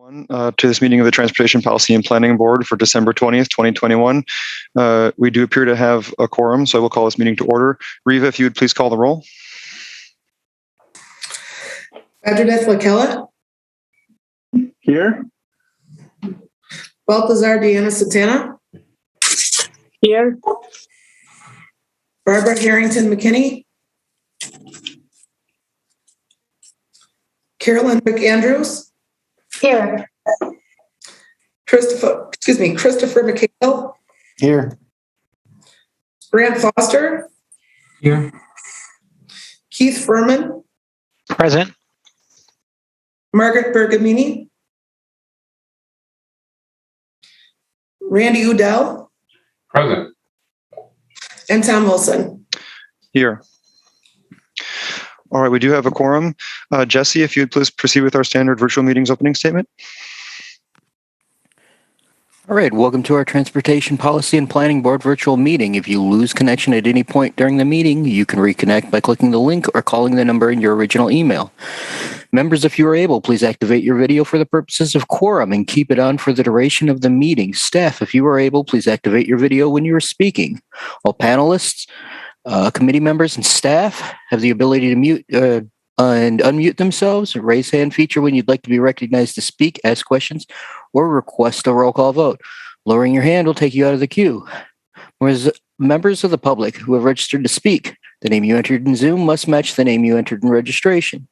To this meeting of the Transportation Policy and Planning Board for December 20th, 2021. We do appear to have a quorum, so I will call this meeting to order. Riva, if you would please call the roll. Badgerdeath Lakella. Here. Balthazar Deanna Satana. Here. Barbara Harrington McKinney. Carolyn McAndrews. Here. Christopher McHale. Here. Grant Foster. Here. Keith Furman. Present. Margaret Bergamini. Randy Udell. Present. And Tom Wilson. Here. All right, we do have a quorum. Jesse, if you would please proceed with our standard virtual meetings opening statement. All right, welcome to our Transportation Policy and Planning Board virtual meeting. If you lose connection at any point during the meeting, you can reconnect by clicking the link or calling the number in your original email. Members, if you are able, please activate your video for the purposes of quorum and keep it on for the duration of the meeting. Staff, if you are able, please activate your video when you are speaking. All panelists, committee members, and staff have the ability to mute and unmute themselves, raise hand feature when you'd like to be recognized to speak, ask questions, or request a roll call vote. Lowering your hand will take you out of the queue. Whereas members of the public who have registered to speak, the name you entered in Zoom must match the name you entered in registration.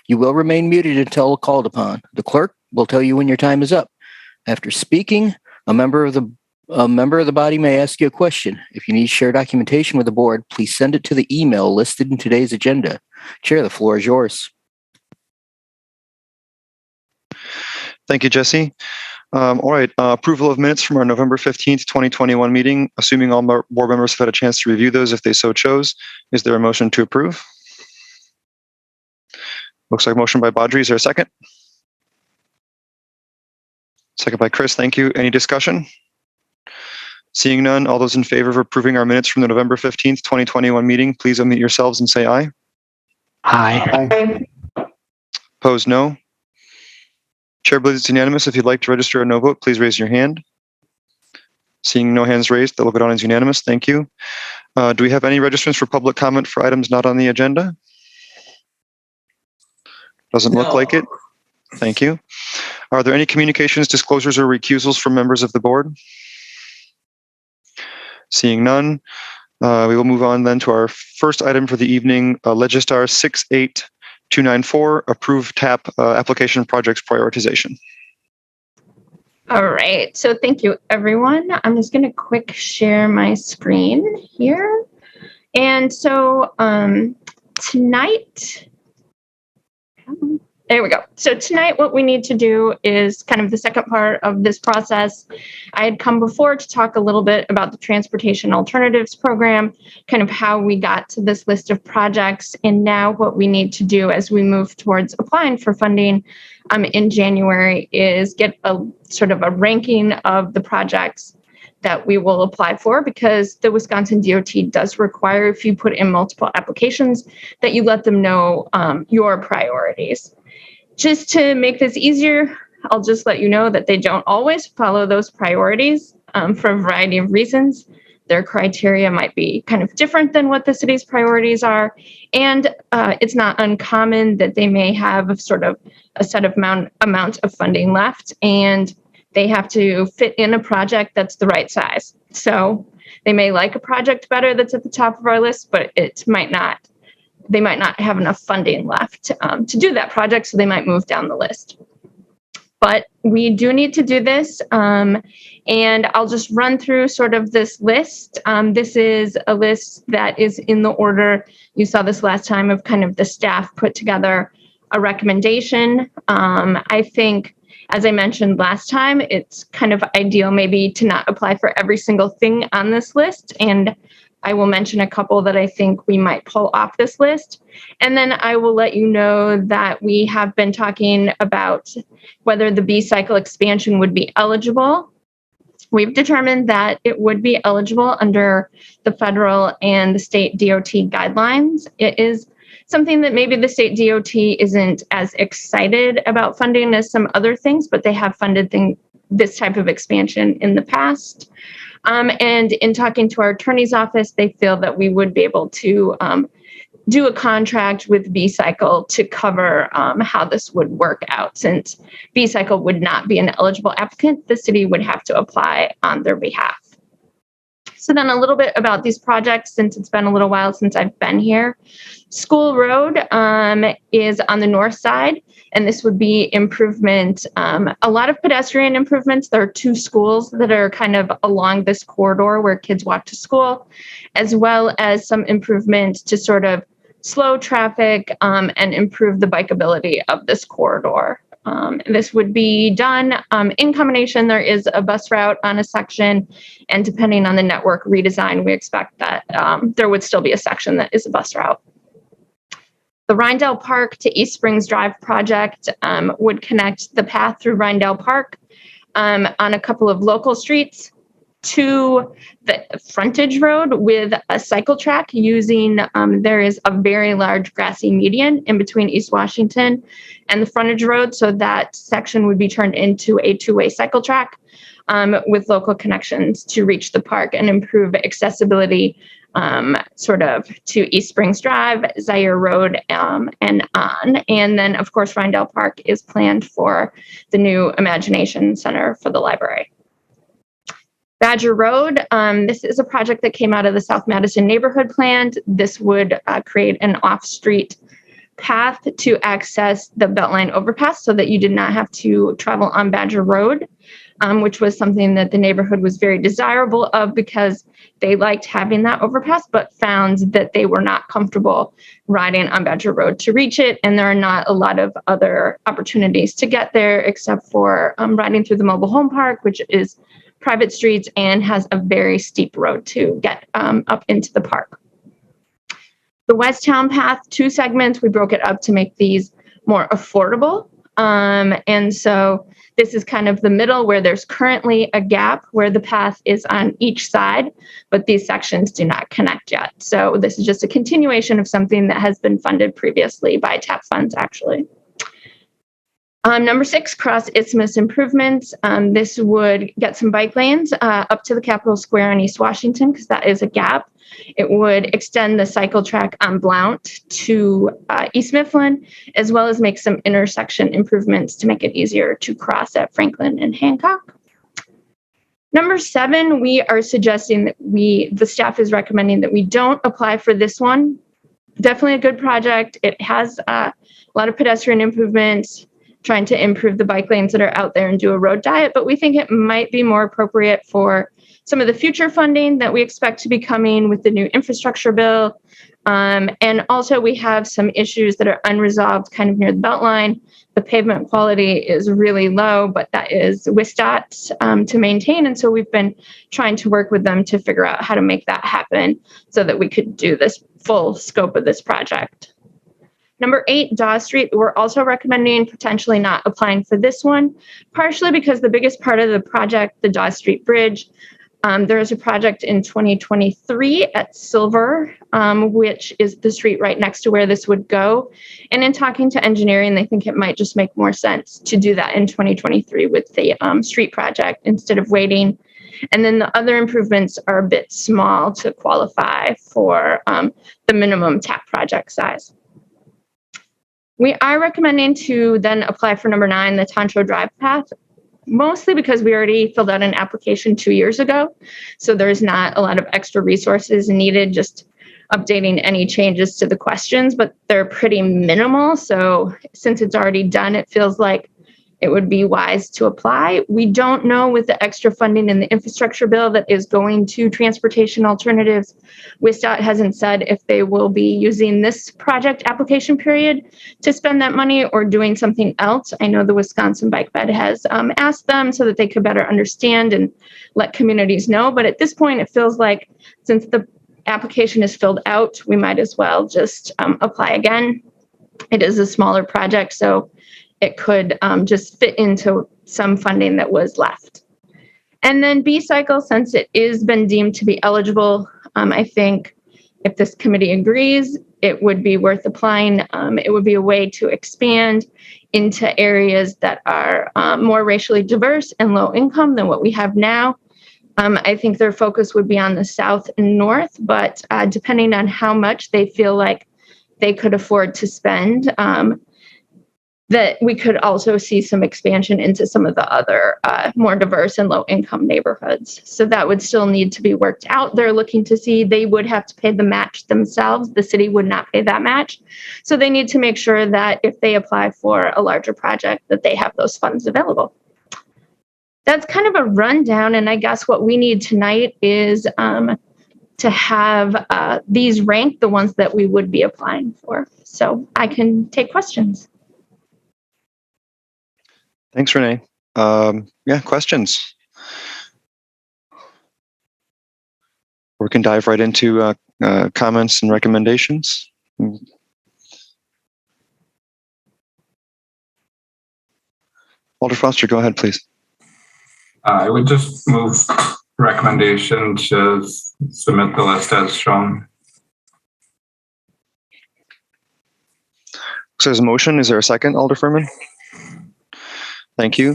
You will remain muted until called upon. The clerk will tell you when your time is up. After speaking, a member of the body may ask you a question. If you need to share documentation with the board, please send it to the email listed in today's agenda. Chair, the floor is yours. Thank you, Jesse. All right, approval of minutes from our November 15th, 2021 meeting. Assuming all board members have had a chance to review those if they so chose, is there a motion to approve? Looks like a motion by Badri. Is there a second? Second by Chris. Thank you. Any discussion? Seeing none, all those in favor of approving our minutes from the November 15th, 2021 meeting, please unmute yourselves and say aye. Aye. Opposed, no. Chair believes it's unanimous. If you'd like to register a no vote, please raise your hand. Seeing no hands raised, that will go down as unanimous. Thank you. Do we have any registrants for public comment for items not on the agenda? Doesn't look like it. Thank you. Are there any communications, disclosures, or recusals from members of the board? Seeing none, we will move on then to our first item for the evening, Legistar 68294, approved TAP application projects prioritization. All right. So thank you, everyone. I'm just going to quick share my screen here. And so tonight, there we go. So tonight, what we need to do is kind of the second part of this process. I had come before to talk a little bit about the Transportation Alternatives Program, kind of how we got to this list of projects, and now what we need to do as we move towards applying for funding in January is get a sort of a ranking of the projects that we will apply for, because the Wisconsin DOT does require, if you put in multiple applications, that you let them know your priorities. Just to make this easier, I'll just let you know that they don't always follow those priorities for a variety of reasons. Their criteria might be kind of different than what the city's priorities are. And it's not uncommon that they may have sort of a set of amount of funding left, and they have to fit in a project that's the right size. So they may like a project better that's at the top of our list, but they might not have enough funding left to do that project, so they might move down the list. But we do need to do this, and I'll just run through sort of this list. This is a list that is in the order you saw this last time of kind of the staff put together a recommendation. I think, as I mentioned last time, it's kind of ideal maybe to not apply for every single thing on this list, and I will mention a couple that I think we might pull off this list. And then I will let you know that we have been talking about whether the B-cycle expansion would be eligible. We've determined that it would be eligible under the federal and the state DOT guidelines. It is something that maybe the state DOT isn't as excited about funding as some other things, but they have funded this type of expansion in the past. And in talking to our attorney's office, they feel that we would be able to do a contract with B-Cycle to cover how this would work out. Since B-Cycle would not be an eligible applicant, the city would have to apply on their behalf. So then a little bit about these projects, since it's been a little while since I've been here. School Road is on the north side, and this would be improvement, a lot of pedestrian improvements. There are 2 schools that are kind of along this corridor where kids walk to school, as well as some improvements to sort of slow traffic and improve the bikeability of this corridor. This would be done in combination. There is a bus route on a section, and depending on the network redesign, we expect that there would still be a section that is a bus route. The Rindell Park to East Springs Drive project would connect the path through Rindell Park on a couple of local streets to the frontage road with a cycle track using, there is a very large grassy median in between East Washington and the frontage road. So that section would be turned into a 2-way cycle track with local connections to reach the park and improve accessibility sort of to East Springs Drive, Zaire Road, and on. And then, of course, Rindell Park is planned for the new Imagination Center for the library. Badger Road, this is a project that came out of the South Madison Neighborhood Plan. This would create an off-street path to access the Beltline overpass so that you did not have to travel on Badger Road, which was something that the neighborhood was very desirable of because they liked having that overpass, but found that they were not comfortable riding on Badger Road to reach it. And there are not a lot of other opportunities to get there except for riding through the mobile home park, which is private streets and has a very steep road to get up into the park. The West Town Path, 2 segments, we broke it up to make these more affordable. And so this is kind of the middle where there's currently a gap where the path is on each side, but these sections do not connect yet. So this is just a continuation of something that has been funded previously by TAP funds, actually. Number 6, Cross Isthmus improvements. This would get some bike lanes up to the Capitol Square in East Washington because that is a gap. It would extend the cycle track on Blount to East Mifflin, as well as make some intersection improvements to make it easier to cross at Franklin and Hancock. Number 7, we are suggesting that the staff is recommending that we don't apply for this one. Definitely a good project. It has a lot of pedestrian improvements, trying to improve the bike lanes that are out there and do a road diet, but we think it might be more appropriate for some of the future funding that we expect to be coming with the new infrastructure bill. And also we have some issues that are unresolved kind of near the Beltline. The pavement quality is really low, but that is WSDOT to maintain. And so we've been trying to work with them to figure out how to make that happen so that we could do this full scope of this project. Number 8, Dawes Street, we're also recommending potentially not applying for this one, partially because the biggest part of the project, the Dawes Street Bridge, there is a project in 2023 at Silver, which is the street right next to where this would go. And in talking to engineering, they think it might just make more sense to do that in 2023 with the street project instead of waiting. And then the other improvements are a bit small to qualify for the minimum TAP project size. We are recommending to then apply for number 9, the Tancho Drive path, mostly because we already filled out an application 2 years ago. So there's not a lot of extra resources needed, just updating any changes to the questions, but they're pretty minimal. So since it's already done, it feels like it would be wise to apply. We don't know with the extra funding in the infrastructure bill that is going to transportation alternatives. WSDOT hasn't said if they will be using this project application period to spend that money or doing something else. I know the Wisconsin Bike Bed has asked them so that they could better understand and let communities know. But at this point, it feels like since the application is filled out, we might as well just apply again. It is a smaller project, so it could just fit into some funding that was left. And then B-Cycle, since it is been deemed to be eligible, I think if this committee agrees, it would be worth applying. It would be a way to expand into areas that are more racially diverse and low income than what we have now. I think their focus would be on the South and North, but depending on how much they feel like they could afford to spend, that we could also see some expansion into some of the other more diverse and low income neighborhoods. So that would still need to be worked out. They're looking to see, they would have to pay the match themselves. The city would not pay that match. So they need to make sure that if they apply for a larger project, that they have those funds available. That's kind of a rundown. And I guess what we need tonight is to have these ranked, the ones that we would be applying for. So I can take questions. Thanks, Renee. Questions? We can dive right into comments and recommendations. Walter Foster, go ahead, please. I would just move recommendation to submit the list as shown. So there's a motion. Is there a second, Alder Furman? Thank you.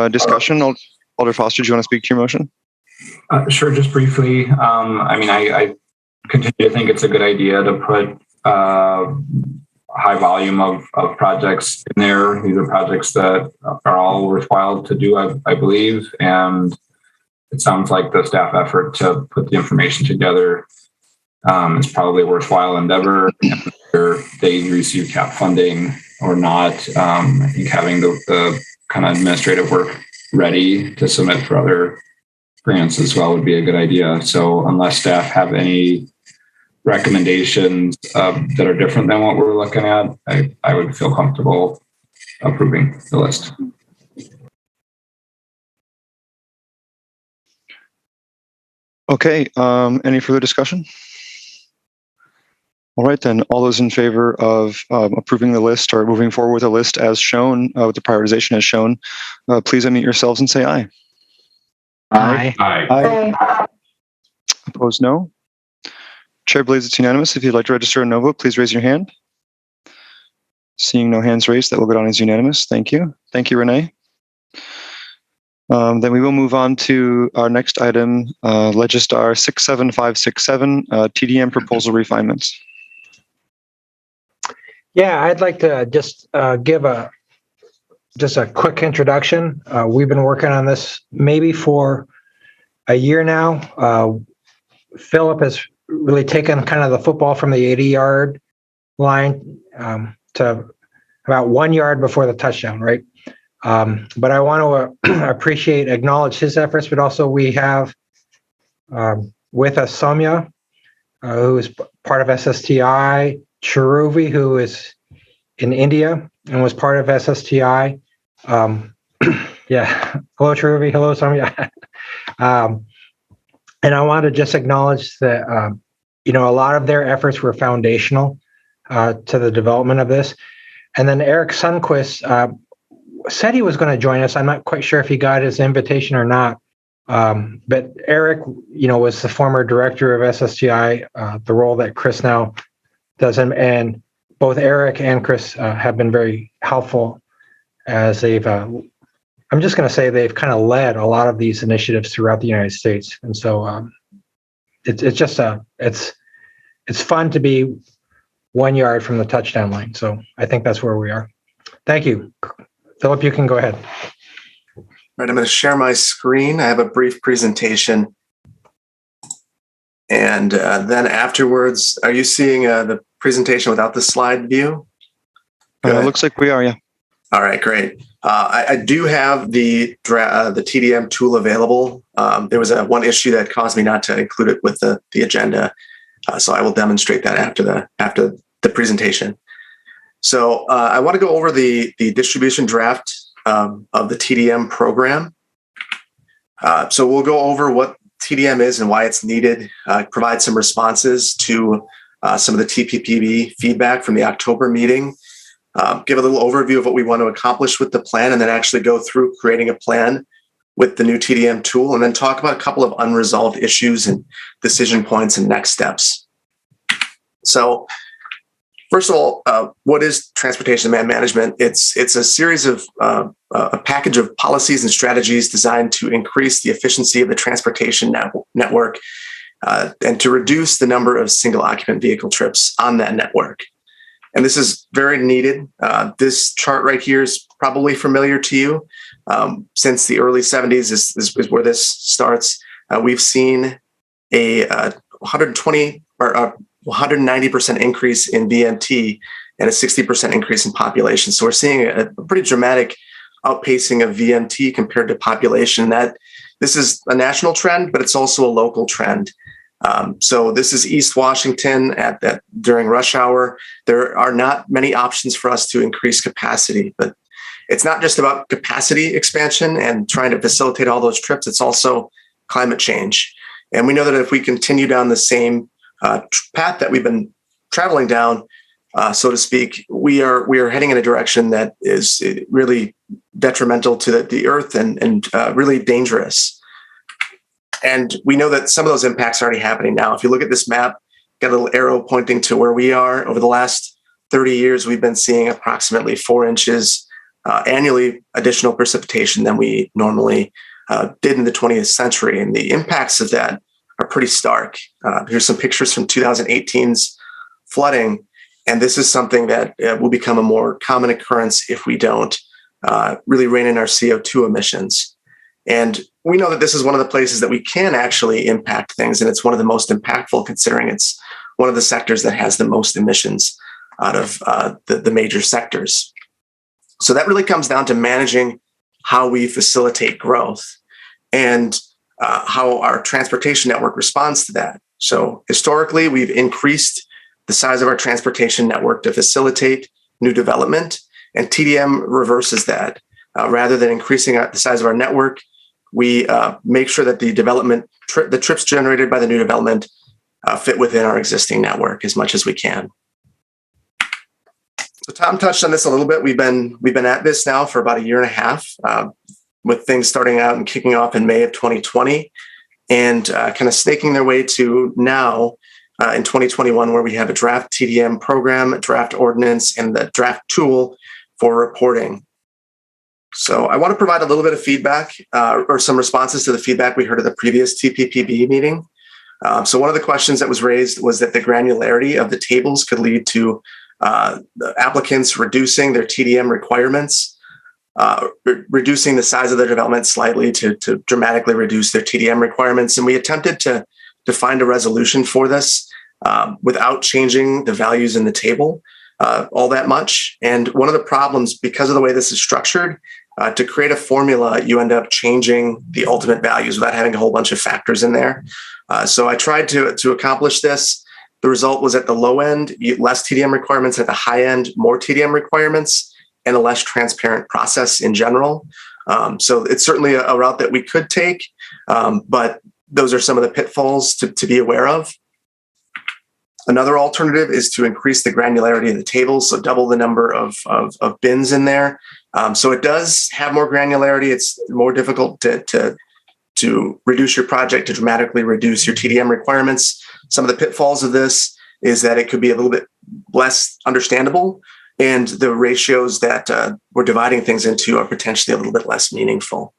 Discussion. Alder Foster, do you want to speak to your motion? Sure, just briefly. I continue to think it's a good idea to put high volume of projects in there. These are projects that are all worthwhile to do, I believe. And it sounds like the staff effort to put the information together is probably a worthwhile endeavor. Whether they receive CAP funding or not, I think having the kind of administrative work ready to submit for other grants as well would be a good idea. So unless staff have any recommendations that are different than what we're looking at, I would feel comfortable approving the list. Okay, any further discussion? All right, then, all those in favor of approving the list or moving forward with the list as shown, with the prioritization as shown, please unmute yourselves and say aye. Aye. Aye. Opposed, no. Chair believes it's unanimous. If you'd like to register a no vote, please raise your hand. Seeing no hands raised, that will go down as unanimous. Thank you. Thank you, Renee. Then we will move on to our next item, Legistar 67567, TDM proposal refinements. Yeah, I'd like to just give a quick introduction. We've been working on this maybe for a year now. Philip has really taken kind of the football from the 80-yard line to about 1 yard before the touchdown, right? But I want to acknowledge his efforts, but also we have with us Soumya, who is part of SSTI, Cheruvi, who is in India and was part of SSTI. Yeah, hello Cheruvi, hello Soumya. And I want to just acknowledge that, a lot of their efforts were foundational to the development of this. And then Eric Sundquist said he was going to join us. I'm not quite sure if he got his invitation or not. But Eric, was the former director of SSTI, the role that Chris now does. And both Eric and Chris have been very helpful as they've, I'm just going to say they've kind of led a lot of these initiatives throughout the United States. And so it's fun to be 1 yard from the touchdown line. So I think that's where we are. Thank you. Philip, you can go ahead. Right, I'm going to share my screen. I have a brief presentation. And then afterwards, are you seeing the presentation without the slide view? It looks like we are, yeah. All right, great. I do have the TDM tool available. There was one issue that caused me not to include it with the agenda. So I will demonstrate that after the presentation. So I want to go over the distribution draft of the TDM program. So we'll go over what TDM is and why it's needed, provide some responses to some of the TPPB feedback from the October meeting, give a little overview of what we want to accomplish with the plan, and then actually go through creating a plan with the new TDM tool, and then talk about a couple of unresolved issues and decision points and next steps. So First of all, what is transportation demand management? It's a series of a package of policies and strategies designed to increase the efficiency of the transportation network and to reduce the number of single occupant vehicle trips on that network. And this is very needed. This chart right here is probably familiar to you. Since the early 70s is where this starts. We've seen a 120 or 190% increase in VMT and a 60% increase in population. So we're seeing a pretty dramatic outpacing of VMT compared to population. That this is a national trend, but it's also a local trend. So this is East Washington during rush hour. There are not many options for us to increase capacity, but it's not just about capacity expansion and trying to facilitate all those trips. It's also climate change. And we know that if we continue down the same path that we've been traveling down, so to speak, we are heading in a direction that is really detrimental to the earth and really dangerous. And we know that some of those impacts are already happening now. If you look at this map, got a little arrow pointing to where we are. Over the last 30 years, we've been seeing approximately 4 inches annually additional precipitation than we normally did in the 20th century. And the impacts of that are pretty stark. Here's some pictures from 2018's flooding. And this is something that will become a more common occurrence if we don't really rein in our CO2 emissions. And we know that this is one of the places that we can actually impact things. And it's one of the most impactful, considering it's one of the sectors that has the most emissions out of the major sectors. So that really comes down to managing how we facilitate growth and how our transportation network responds to that. So historically, we've increased the size of our transportation network to facilitate new development, and TDM reverses that. Rather than increasing the size of our network, we make sure that the trips generated by the new development fit within our existing network as much as we can. So Tom touched on this a little bit. We've been at this now for about a year and a half, with things starting out and kicking off in May of 2020, and kind of snaking their way to now in 2021, where we have a draft TDM program, a draft ordinance, and the draft tool for reporting. So I want to provide a little bit of feedback or some responses to the feedback we heard at the previous TPPB meeting. So one of the questions that was raised was that the granularity of the tables could lead to the applicants reducing their TDM requirements, reducing the size of their development slightly to dramatically reduce their TDM requirements. And we attempted to find a resolution for this without changing the values in the table all that much. And one of the problems, because of the way this is structured, to create a formula, you end up changing the ultimate values without having a whole bunch of factors in there. So I tried to accomplish this. The result was at the low end, less TDM requirements, at the high end, more TDM requirements, and a less transparent process in general. So it's certainly a route that we could take, but those are some of the pitfalls to be aware of. Another alternative is to increase the granularity of the table, so double the number of bins in there. So it does have more granularity. It's more difficult to reduce your project, to dramatically reduce your TDM requirements. Some of the pitfalls of this is that it could be a little bit less understandable, and the ratios that we're dividing things into are potentially a little bit less meaningful.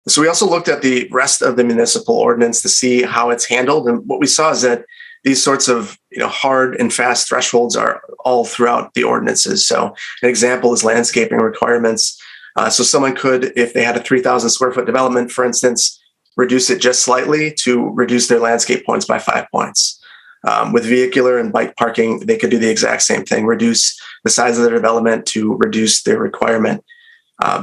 So we also looked at the rest of the municipal ordinance to see how it's handled. And what we saw is that these sorts of hard and fast thresholds are all throughout the ordinances. So an example is landscaping requirements. So someone could, if they had a 3,000 square foot development, for instance, reduce it just slightly to reduce their landscape points by 5 points. With vehicular and bike parking, they could do the exact same thing, reduce the size of their development to reduce their requirement.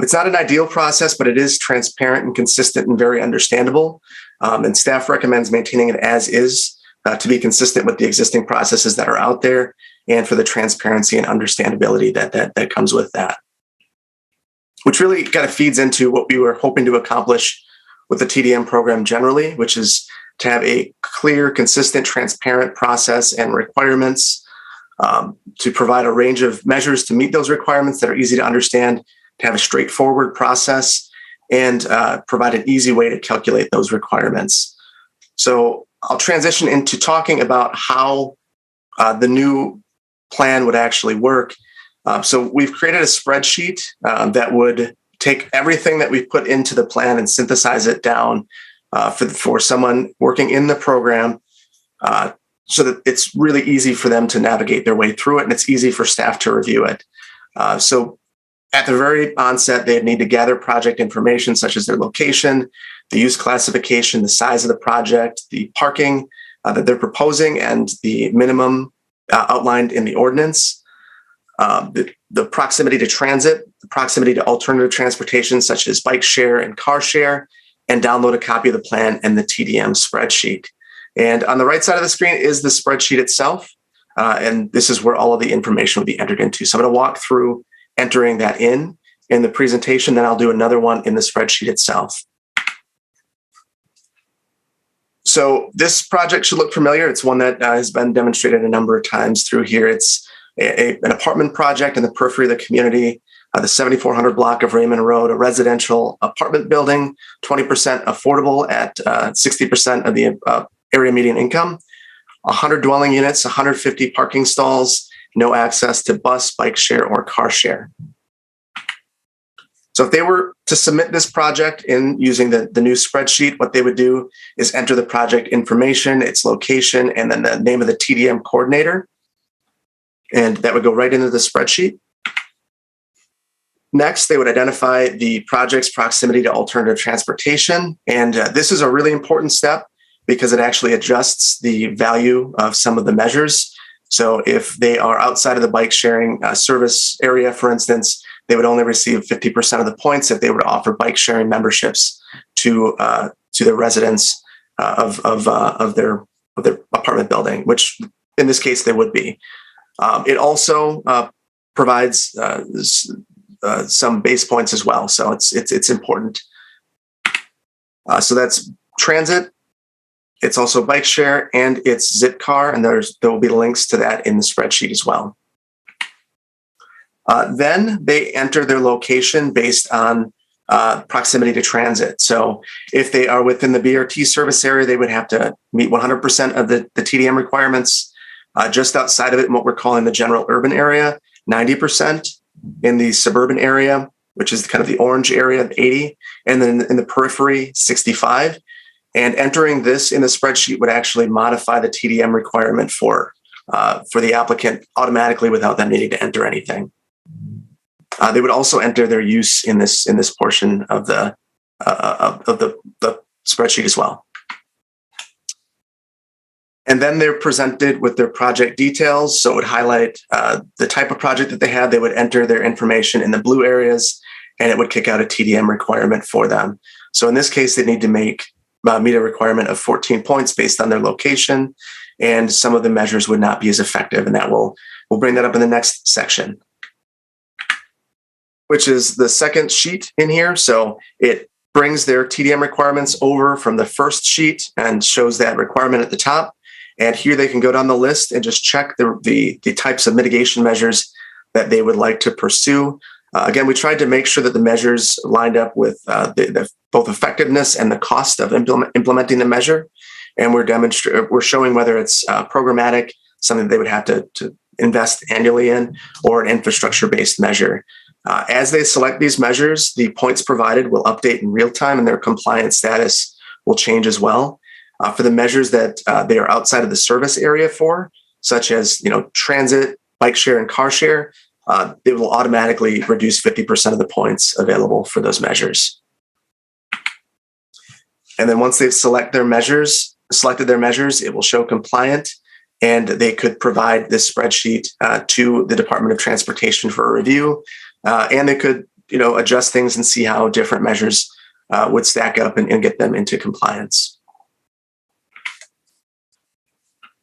It's not an ideal process, but it is transparent and consistent and very understandable. And staff recommends maintaining it as is to be consistent with the existing processes that are out there and for the transparency and understandability that comes with that. Which really kind of feeds into what we were hoping to accomplish with the TDM program generally, which is to have a clear, consistent, transparent process and requirements, to provide a range of measures to meet those requirements that are easy to understand, to have a straightforward process, and provide an easy way to calculate those requirements. So I'll transition into talking about how the new plan would actually work. So we've created a spreadsheet that would take everything that we've put into the plan and synthesize it down for someone working in the program, so that it's really easy for them to navigate their way through it, and it's easy for staff to review it. So at the very onset, they need to gather project information such as their location, the use classification, the size of the project, the parking that they're proposing, and the minimum outlined in the ordinance, the proximity to transit, the proximity to alternative transportation such as bike share and car share, and download a copy of the plan and the TDM spreadsheet. And on the right side of the screen is the spreadsheet itself. And this is where all of the information will be entered into. So I'm going to walk through entering that in the presentation, then I'll do another one in the spreadsheet itself. So this project should look familiar. It's one that has been demonstrated a number of times through here. It's an apartment project in the periphery of the community, the 7400 block of Raymond Road, a residential apartment building, 20% affordable at 60% of the area median income, 100 dwelling units, 150 parking stalls, no access to bus, bike share, or car share. So if they were to submit this project in using the new spreadsheet, what they would do is enter the project information, its location, and then the name of the TDM coordinator. And that would go right into the spreadsheet. Next, they would identify the project's proximity to alternative transportation. And this is a really important step because it actually adjusts the value of some of the measures. So if they are outside of the bike sharing service area, for instance, they would only receive 50% of the points if they were to offer bike sharing memberships to their residents of their apartment building, which in this case they would be. It also provides some base points as well, so it's important. So that's transit. It's also bike share, and it's Zipcar, and there will be links to that in the spreadsheet as well. Then they enter their location based on proximity to transit. So if they are within the BRT service area, they would have to meet 100% of the TDM requirements. Just outside of it, in what we're calling the general urban area, 90%. In the suburban area, which is kind of the orange area, 80, and then in the periphery, 65. And entering this in the spreadsheet would actually modify the TDM requirement for the applicant automatically without them needing to enter anything. They would also enter their use in this portion of the spreadsheet as well. And then they're presented with their project details. So it would highlight the type of project that they had. They would enter their information in the blue areas, and it would kick out a TDM requirement for them. So in this case, they need to meet a requirement of 14 points based on their location, and some of the measures would not be as effective. And that we'll bring that up in the next section, which is the second sheet in here. So it brings their TDM requirements over from the first sheet and shows that requirement at the top. And here they can go down the list and just check the types of mitigation measures that they would like to pursue. Again, we tried to make sure that the measures lined up with the both effectiveness and the cost of implementing the measure. And we're showing whether it's programmatic, something they would have to invest annually in, or an infrastructure-based measure. As they select these measures, the points provided will update in real time, and their compliance status will change as well. For the measures that they are outside of the service area for, such as transit, bike share, and car share, they will automatically reduce 50% of the points available for those measures. And then once they've selected their measures, it will show compliant, and they could provide this spreadsheet to the Department of Transportation for a review, and they could adjust things and see how different measures would stack up and get them into compliance.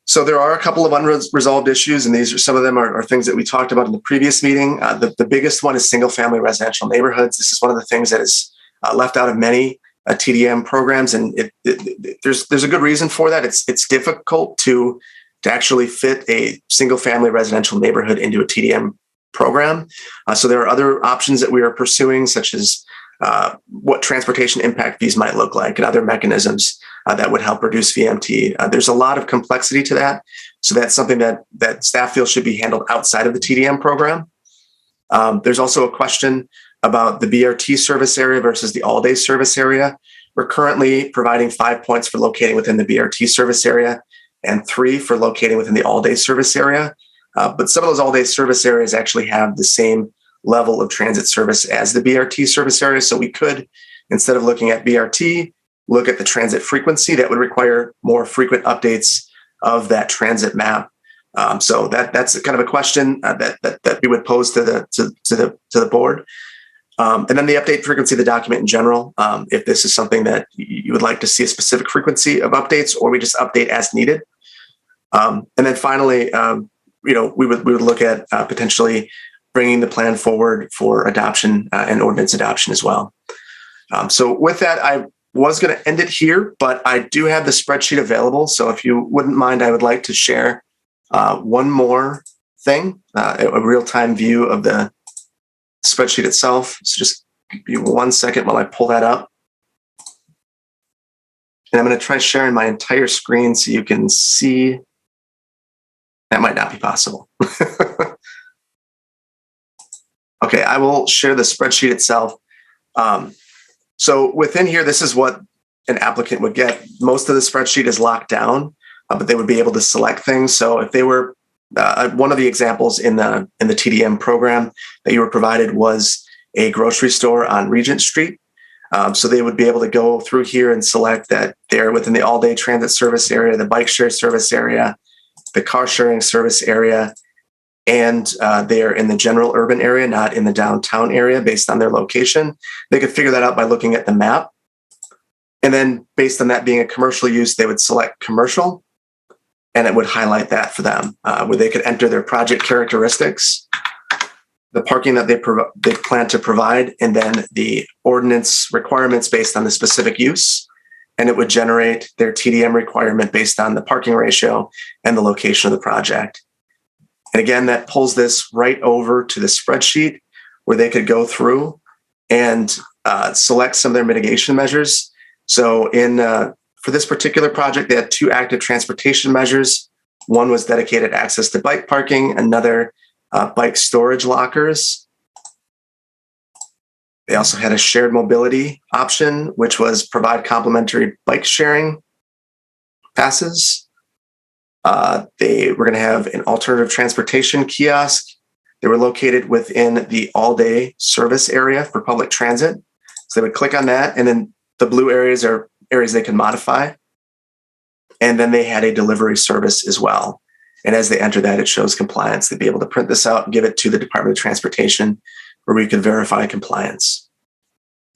So there are a couple of unresolved issues, and some of them are things that we talked about in the previous meeting. The biggest one is single-family residential neighborhoods. This is one of the things that is left out of many TDM programs, and there's a good reason for that. It's difficult to actually fit a single-family residential neighborhood into a TDM program. So there are other options that we are pursuing, such as what transportation impact fees might look like and other mechanisms. that would help reduce VMT. There's a lot of complexity to that. So that's something that staff feels should be handled outside of the TDM program. There's also a question about the BRT service area versus the all-day service area. We're currently providing 5 points for locating within the BRT service area and 3 for locating within the all-day service area. But some of those all-day service areas actually have the same level of transit service as the BRT service area. So we could, instead of looking at BRT, look at the transit frequency. That would require more frequent updates of that transit map. So that's kind of a question that we would pose to the board. And then the update frequency of the document in general, if this is something that you would like to see a specific frequency of updates, or we just update as needed. And then finally, we would look at potentially bringing the plan forward for adoption and ordinance adoption as well. So with that, I was going to end it here, but I do have the spreadsheet available. So if you wouldn't mind, I would like to share one more thing, a real-time view of the spreadsheet itself. So just give me 1 second while I pull that up. And I'm going to try sharing my entire screen so you can see. That might not be possible. Okay, I will share the spreadsheet itself. So within here, this is what an applicant would get. Most of the spreadsheet is locked down, but they would be able to select things. So if they were, one of the examples in the TDM program that you were provided was a grocery store on Regent Street. So they would be able to go through here and select that they're within the all-day transit service area, the bike share service area, the car sharing service area, and they're in the general urban area, not in the downtown area based on their location. They could figure that out by looking at the map. And then based on that being a commercial use, they would select commercial, and it would highlight that for them, where they could enter their project characteristics, the parking that they plan to provide, and then the ordinance requirements based on the specific use. And it would generate their TDM requirement based on the parking ratio and the location of the project. And again, that pulls this right over to the spreadsheet where they could go through and select some of their mitigation measures. So for this particular project, they had 2 active transportation measures. One was dedicated access to bike parking, another bike storage lockers. They also had a shared mobility option, which was provide complimentary bike sharing passes. They were going to have an alternative transportation kiosk. They were located within the all-day service area for public transit. So they would click on that, and then the blue areas are areas they can modify. And then they had a delivery service as well. And as they enter that, it shows compliance. They'd be able to print this out and give it to the Department of Transportation, where we could verify compliance.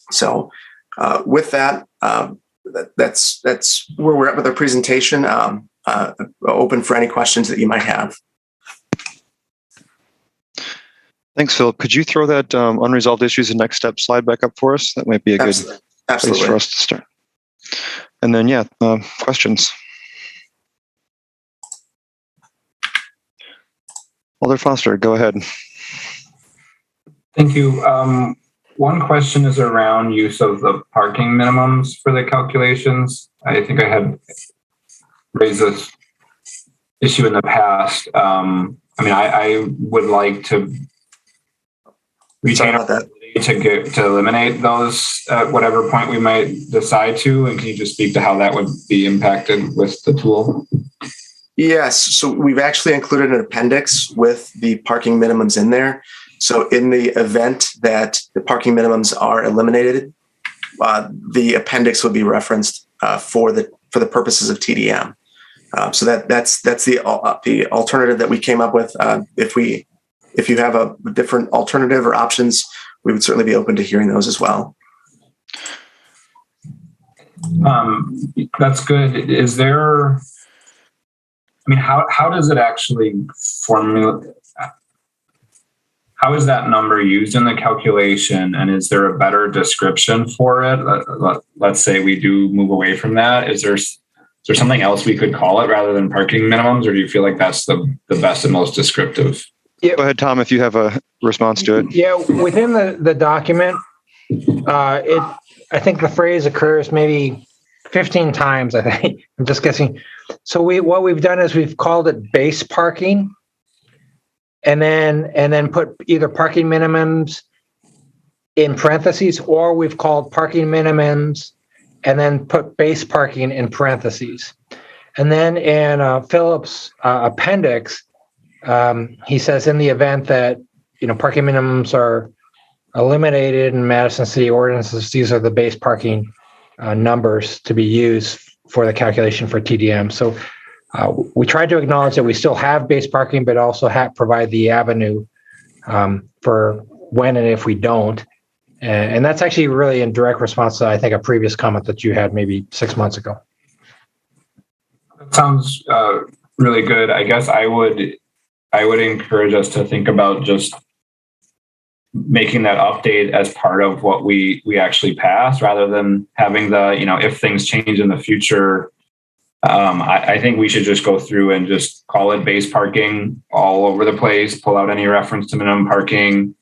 So with that, that's where we're at with our presentation. Open for any questions that you might have. Thanks, Philip. Could you throw that unresolved issues and next step slide back up for us? That might be a good place for us to start. And then, questions. Alder Foster, go ahead. Thank you. One question is around use of the parking minimums for the calculations. I think I had raised this issue in the past. I would like to retain that to eliminate those at whatever point we might decide to. And can you just speak to how that would be impacted with the tool? Yes. So we've actually included an appendix with the parking minimums in there. So in the event that the parking minimums are eliminated, the appendix would be referenced for the purposes of TDM. So that's the alternative that we came up with. If you have a different alternative or options, we would certainly be open to hearing those as well. That's good. Is there? How does it actually formulate? How is that number used in the calculation? And is there a better description for it? Let's say we do move away from that. Is there something else we could call it rather than parking minimums? Or do you feel like that's the best and most descriptive? Yeah. Go ahead, Tom, if you have a response to it. Yeah, within the document, I think the phrase occurs maybe 15 times, I think. I'm just guessing. So what we've done is we've called it base parking, and then put either parking minimums in parentheses, or we've called parking minimums and then put base parking in parentheses. And then in Philip's appendix, he says in the event that parking minimums are eliminated in Madison City ordinances, these are the base parking numbers to be used for the calculation for TDM. So we tried to acknowledge that we still have base parking, but also provide the avenue for when and if we don't. And that's actually really in direct response to, I think, a previous comment that you had maybe 6 months ago. That sounds really good. I guess I would encourage us to think about just making that update as part of what we actually pass, rather than having the, if things change in the future. I think we should just go through and just call it base parking all over the place, pull out any reference to minimum parking,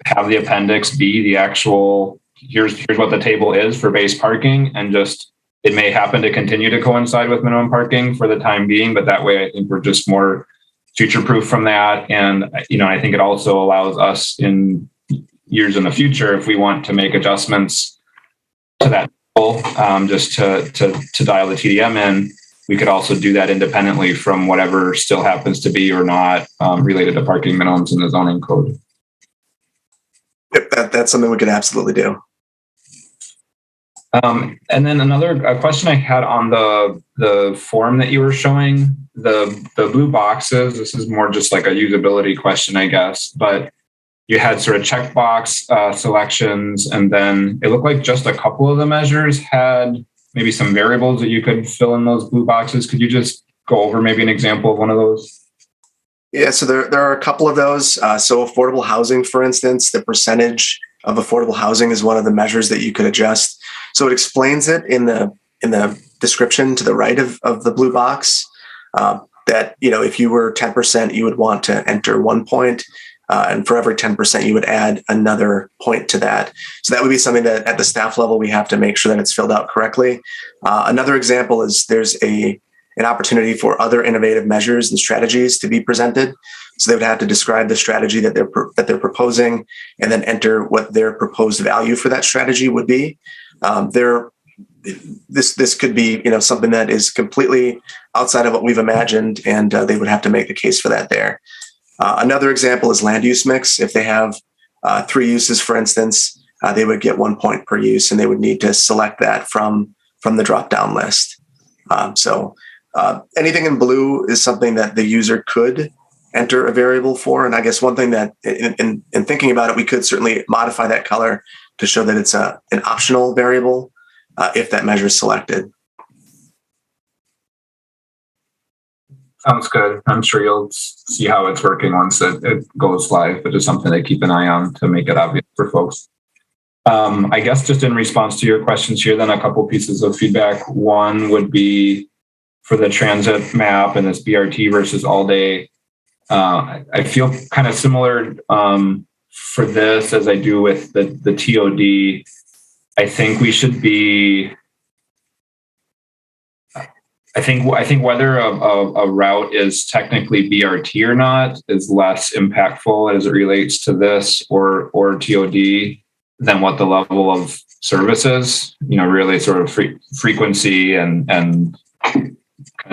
have the appendix be the actual, here's what the table is for base parking, and just, it may happen to continue to coincide with minimum parking for the time being, but that way I think we're just more future-proof from that. And, I think it also allows us in years in the future, if we want to make adjustments to that goal, just to dial the TDM in, we could also do that independently from whatever still happens to be or not related to parking minimums in the zoning code. Yep, that's something we could absolutely do. And then another question I had on the form that you were showing, the blue boxes. This is more just like a usability question, I guess, but you had sort of checkbox selections, and then it looked like just a couple of the measures had maybe some variables that you could fill in those blue boxes. Could you just go over maybe an example of one of those? Yeah, so there are a couple of those. So affordable housing, for instance, the percentage of affordable housing is one of the measures that you could adjust. So it explains it in the description to the right of the blue box that, if you were 10%, you would want to enter 1 point. And for every 10%, you would add another point to that. So that would be something that at the staff level, we have to make sure that it's filled out correctly. Another example is there's an opportunity for other innovative measures and strategies to be presented. So they would have to describe the strategy that they're proposing, and then enter what their proposed value for that strategy would be. This could be something that is completely outside of what we've imagined, and they would have to make the case for that there. Another example is land use mix. If they have 3 uses, for instance, they would get 1 point per use, and they would need to select that from the drop-down list. So anything in blue is something that the user could enter a variable for. And I guess one thing that in thinking about it, we could certainly modify that color to show that it's an optional variable if that measure is selected. Sounds good. I'm sure you'll see how it's working once it goes live, but just something to keep an eye on to make it obvious for folks. I guess just in response to your questions here, then a couple pieces of feedback. One would be for the transit map and this BRT versus all day. I feel kind of similar for this as I do with the TOD. I think we should be. I think whether a route is technically BRT or not is less impactful as it relates to this or TOD than what the level of service is. Really sort of frequency and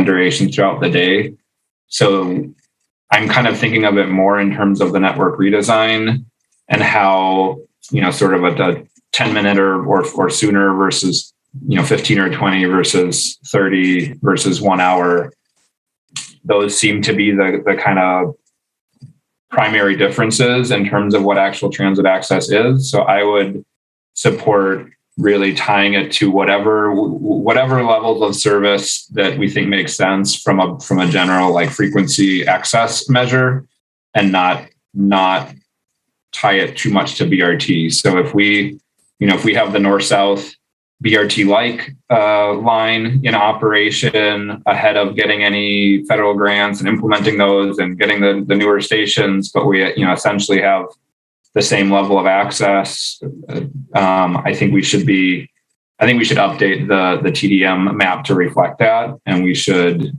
duration throughout the day. So I'm kind of thinking of it more in terms of the network redesign and how sort of a 10-minute or sooner versus 15 or 20 versus 30 versus 1 hour. Those seem to be the kind of primary differences in terms of what actual transit access is. So I would support really tying it to whatever levels of service that we think makes sense from a general like frequency access measure, and not tie it too much to BRT. So if we have the north-south BRT-like line in operation ahead of getting any federal grants and implementing those and getting the newer stations, but we essentially have the same level of access, I think we should be I think we should update the TDM map to reflect that, and we should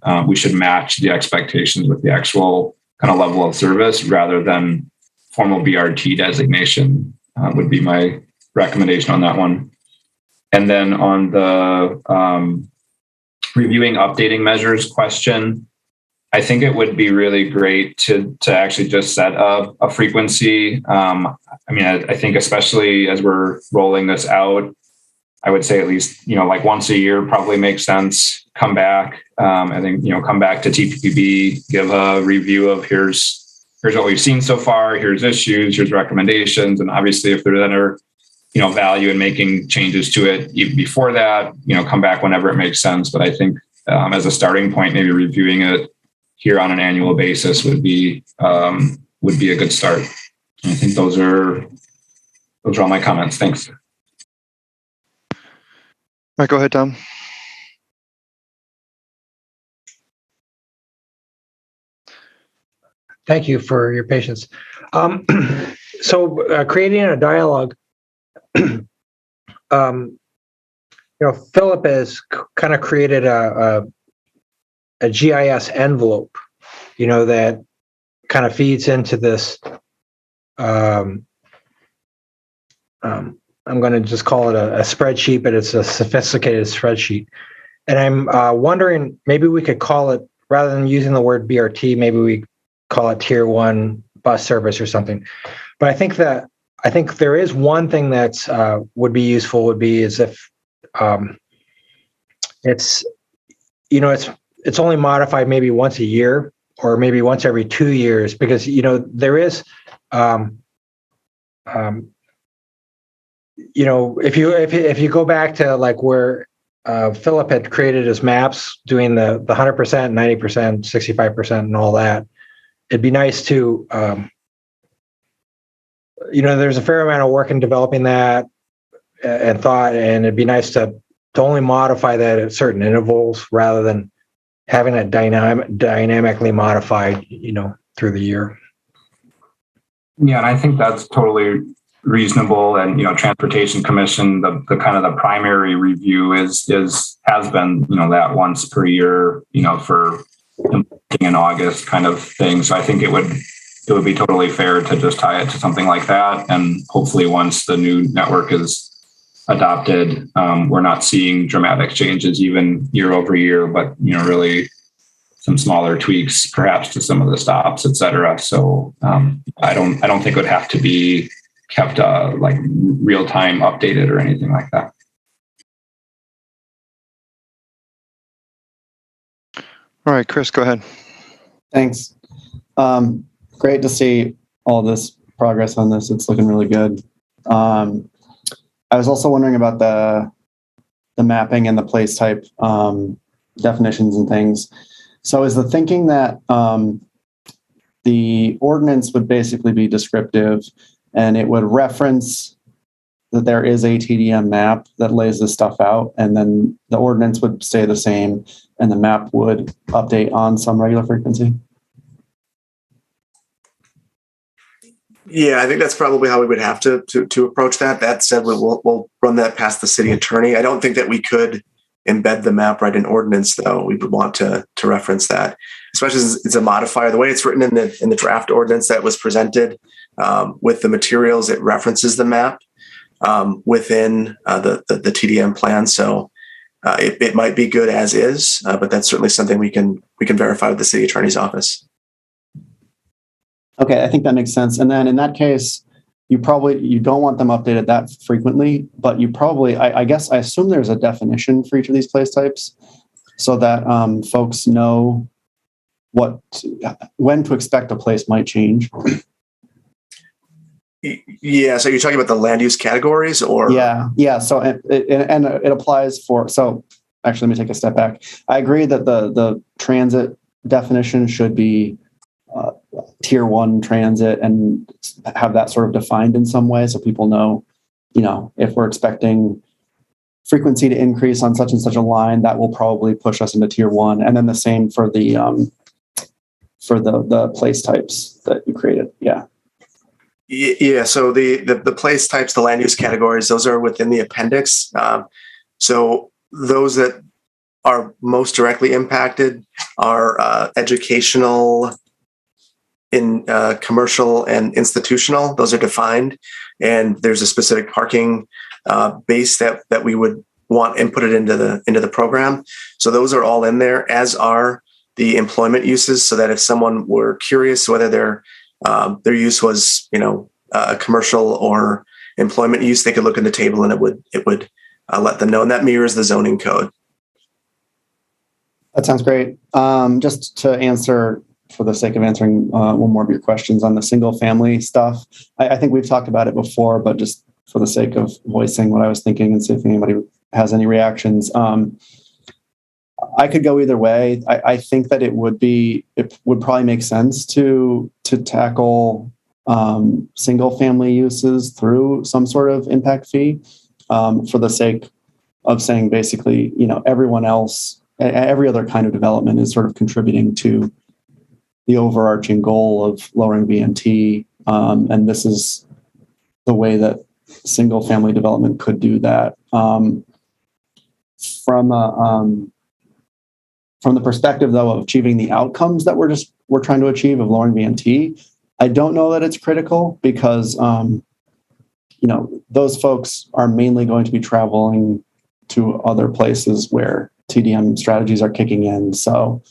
match the expectations with the actual kind of level of service rather than formal BRT designation. Would be my recommendation on that one. And then on the reviewing updating measures question, I think it would be really great to actually just set a frequency. I think especially as we're rolling this out, I would say at least, like once a year probably makes sense. Come back. I think, come back to TPPB, give a review of here's what we've seen so far. Here's issues, here's recommendations. And obviously if there's any, value in making changes to it even before that, come back whenever it makes sense. But I think as a starting point, maybe reviewing it here on an annual basis would be a good start. And I think those are all my comments. Thanks. All right, go ahead, Tom. Thank you for your patience. So creating a dialogue, Philip has kind of created a GIS envelope, that kind of feeds into this. I'm going to just call it a spreadsheet, but it's a sophisticated spreadsheet. And I'm wondering, maybe we could call it, rather than using the word BRT, maybe we call it Tier 1 bus service or something. But I think there is one thing that's would be useful is if it's only modified maybe once a year or maybe once every 2 years, because there is if you go back to like where Philip had created his maps doing the 100%, 90%, 65% and all that, it'd be nice to there's a fair amount of work in developing that and thought, and it'd be nice to only modify that at certain intervals rather than having it dynamically modified, through the year. Yeah, and I think that's totally reasonable. And Transportation Commission, the kind of the primary review has been that once per year, for in August kind of thing. So I think it would be totally fair to just tie it to something like that. And hopefully once the new network is adopted, we're not seeing dramatic changes even year over year, but really some smaller tweaks perhaps to some of the stops, et cetera. So I don't think it would have to be kept like real time updated or anything like that. All right, Chris, go ahead. Thanks. Great to see all this progress on this. It's looking really good. I was also wondering about the mapping and the place type definitions and things. So is the thinking that the ordinance would basically be descriptive and it would reference that there is a TDM map that lays this stuff out, and then the ordinance would stay the same and the map would update on some regular frequency? Yeah, I think that's probably how we would have to approach that. That said, we'll run that past the city attorney. I don't think that we could embed the map right in ordinance, though. We would want to reference that, especially as it's a modifier. The way it's written in the draft ordinance that was presented with the materials, it references the map within the TDM plan. So it might be good as is, but that's certainly something we can verify with the city attorney's office. Okay, I think that makes sense. And then in that case, you don't want them updated that frequently, but you probably, I guess, I assume there's a definition for each of these place types so that folks know when to expect a place might change. Yeah. So you're talking about the land use categories, or? Yeah. So it applies for. So actually, let me take a step back. I agree that the transit definition should be Tier 1 transit and have that sort of defined in some way so people know, if we're expecting frequency to increase on such and such a line, that will probably push us into Tier 1. And then the same for the place types that you created. Yeah. Yeah. So the place types, the land use categories, those are within the appendix. So those that are most directly impacted are educational, in commercial and institutional. Those are defined, and there's a specific parking base that we would want inputted into the program. So those are all in there, as are the employment uses, so that if someone were curious whether their use was, a commercial or employment use, they could look in the table and it would let them know. And that mirrors the zoning code. That sounds great. Just to answer, for the sake of answering one more of your questions on the single family stuff, I think we've talked about it before, but just for the sake of voicing what I was thinking and see if anybody has any reactions. I could go either way. I think that it would probably make sense to tackle single family uses through some sort of impact fee, for the sake of saying basically, everyone else, every other kind of development is sort of contributing to the overarching goal of lowering VMT. And this is the way that single family development could do that. From the perspective, though, of achieving the outcomes that we're trying to achieve of lowering VMT, I don't know that it's critical because, those folks are mainly going to be traveling to other places where TDM strategies are kicking in. So,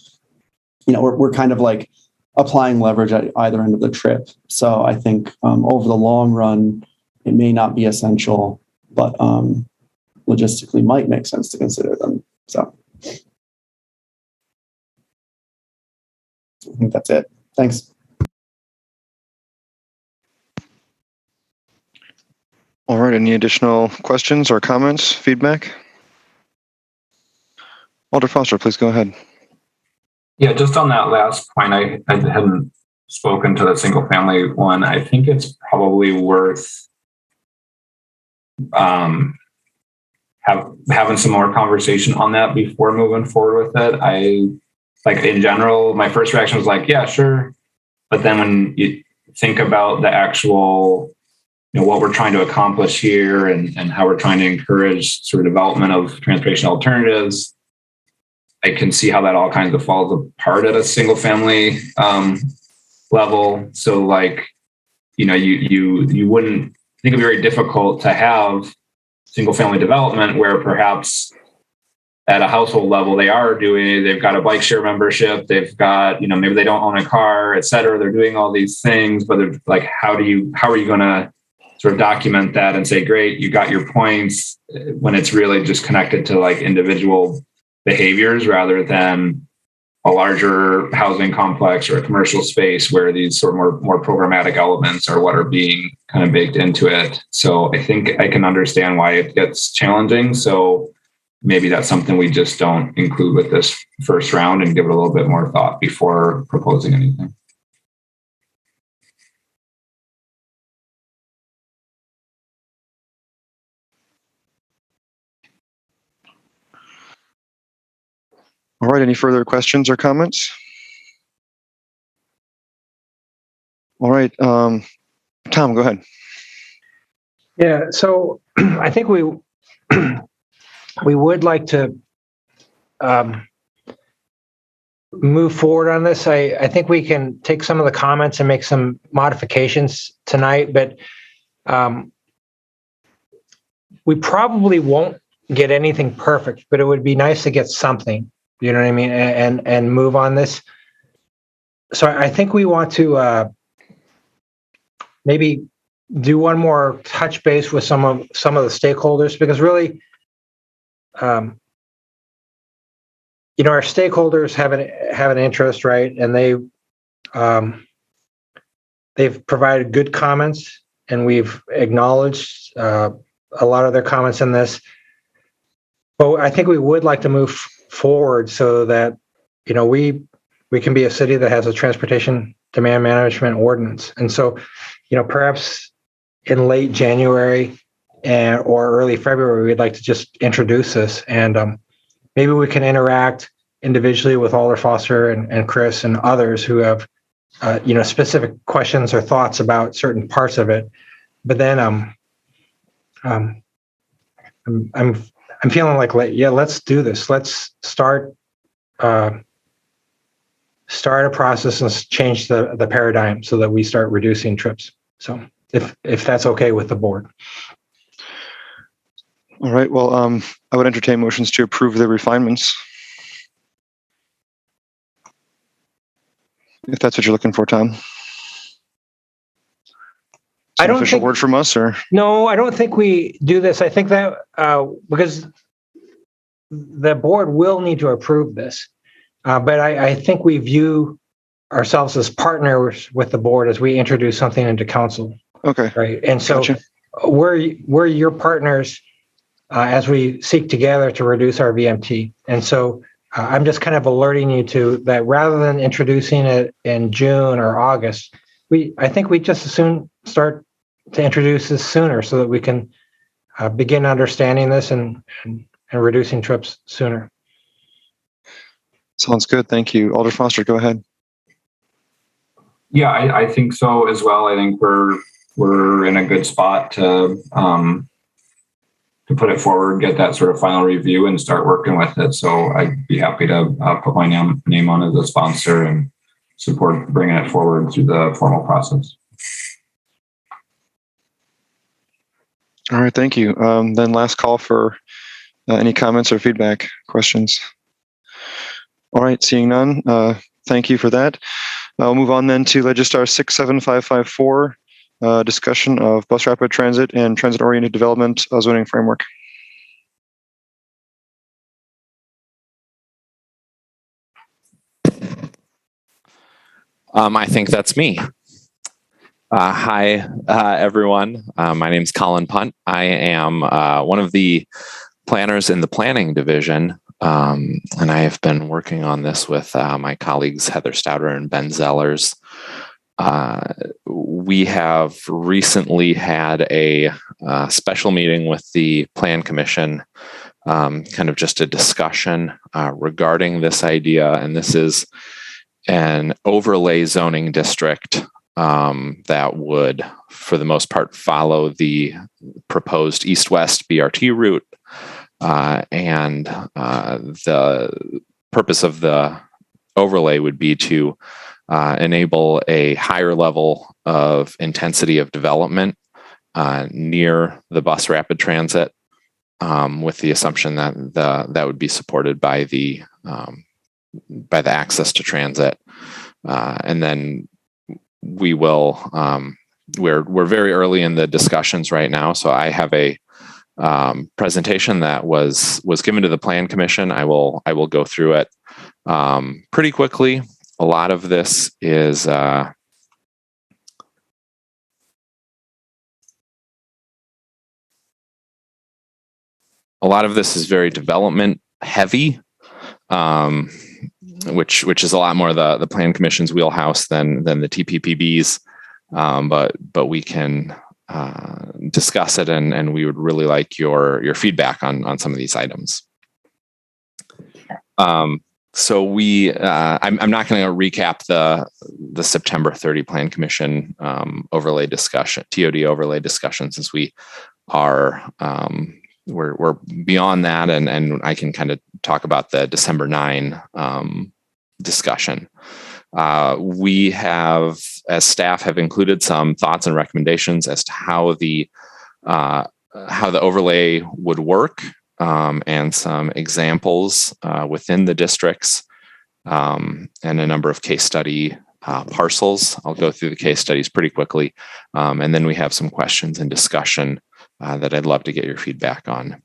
we're kind of like applying leverage at either end of the trip. So I think over the long run, it may not be essential, but logistically might make sense to consider them. So I think that's it. Thanks. All right. Any additional questions or comments, feedback? Walter Foster, please go ahead. Yeah, just on that last point, I hadn't spoken to the single family one. I think it's probably worth having some more conversation on that before moving forward with it. In general, my first reaction was like, yeah, sure. But then when you think about the actual, what we're trying to accomplish here and how we're trying to encourage sort of development of transportation alternatives, I can see how that all kind of falls apart at a single family level. So you wouldn't think it'd be very difficult to have single family development where perhaps at a household level, they've got a bike share membership, they've got, maybe they don't own a car, et cetera. They're doing all these things, but they're like, how are you going to sort of document that and say, great, you got your points, when it's really just connected to like individual behaviors rather than a larger housing complex or a commercial space where these sort of more programmatic elements are what are being kind of baked into it. So I think I can understand why it gets challenging. So maybe that's something we just don't include with this first round and give it a little bit more thought before proposing anything. All right. Any further questions or comments? All right. Tom, go ahead. Yeah. So I think we would like to move forward on this. I think we can take some of the comments and make some modifications tonight, but we probably won't get anything perfect, but it would be nice to get something. You know what I mean? And move on this. So I think we want to maybe do one more touch base with some of the stakeholders, because really, our stakeholders have an interest, right? And they've provided good comments, and we've acknowledged a lot of their comments in this. But I think we would like to move forward so that we can be a city that has a transportation demand management ordinance. And so perhaps in late January or early February, we'd like to just introduce this, and maybe we can interact individually with Alder Foster and Chris and others who have specific questions or thoughts about certain parts of it. But then I I'm feeling like, yeah, let's do this. Let's start a process and change the paradigm so that we start reducing trips. So if that's okay with the board. All right. Well, I would entertain motions to approve the refinements. If that's what you're looking for, Tom. I don't Official think- word from us, or No, I don't think we do this. I think that because the board will need to approve this, but I think we view ourselves as partners with the board as we introduce something into council, okay. right? And so Gotcha. we're your partners as we seek together to reduce our VMT. And so I'm just kind of alerting you to that rather than introducing it in June or August, I think we just as soon start to introduce this sooner so that we can begin understanding this and reducing trips sooner. Sounds good. Thank you. Alder Foster, go ahead. Yeah, I think so as well. I think we're in a good spot to put it forward, get that sort of final review, and start working with it. So I'd be happy to put my name on as a sponsor and support bringing it forward through the formal process. All right. Thank you. Then last call for any comments or feedback, questions. All right. Seeing none. Thank you for that. I'll move on then to Legistar 67554, discussion of bus rapid transit and transit-oriented development zoning framework. I think that's me. Hi, everyone. My name's Colin Punt. I am one of the planners in the planning division, and I have been working on this with my colleagues Heather Stouter and Ben Zellers. We have recently had a special meeting with the Plan Commission, kind of just a discussion regarding this idea, and this is an overlay zoning district that would, for the most part, follow the proposed east-west BRT route. And the purpose of the overlay would be to enable a higher level of intensity of development near the bus rapid transit, with the assumption that that would be supported by the access to transit. And then we will, we're very early in the discussions right now. So I have a presentation that was given to the Plan Commission. I will go through it pretty quickly. A lot of this is very development heavy, which is a lot more the Plan Commission's wheelhouse than the TPPB's. But we can discuss it, and we would really like your feedback on some of these items. So I'm not going to recap the September 30 Plan Commission overlay discussion, TOD overlay discussion, since we are we're beyond that, and I can kind of talk about the December 9 discussion. We have, as staff, have included some thoughts and recommendations as to how the overlay would work, and some examples within the districts, and a number of case study parcels. I'll go through the case studies pretty quickly, and then we have some questions and discussion that I'd love to get your feedback on.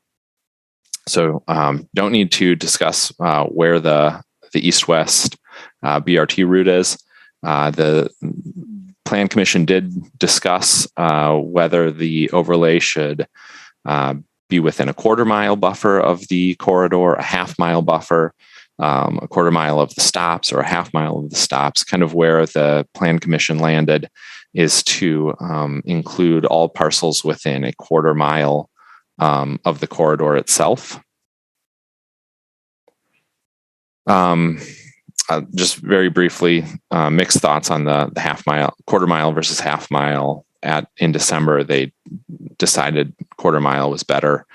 So don't need to discuss where the east-west BRT route is. The Plan Commission did discuss whether the overlay should be within a quarter-mile buffer of the corridor, a half-mile buffer, a quarter-mile of the stops, or a half-mile of the stops. Kind of where the Plan Commission landed is to include all parcels within a quarter-mile of the corridor itself. Just very briefly, mixed thoughts on the half-mile, quarter-mile versus half-mile. In December, they decided quarter-mile was better.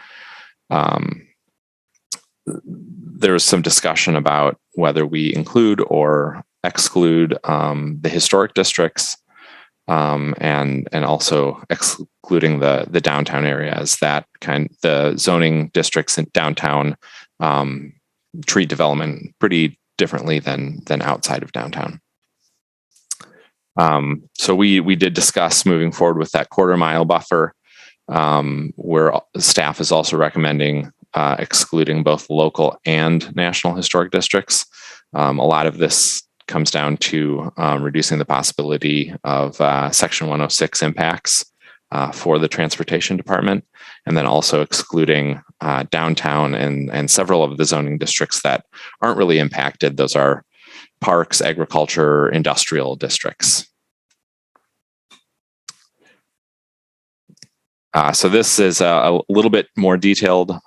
there was some discussion about whether we include or exclude the historic districts, and also excluding the downtown areas. The zoning districts in downtown treat development pretty differently than outside of downtown. So we did discuss moving forward with that quarter-mile buffer, where staff is also recommending excluding both local and national historic districts. A lot of this comes down to reducing the possibility of Section 106 impacts for the transportation department, and then also excluding downtown and several of the zoning districts that aren't really impacted. Those are parks, agriculture, industrial districts. So this is a little bit more detailed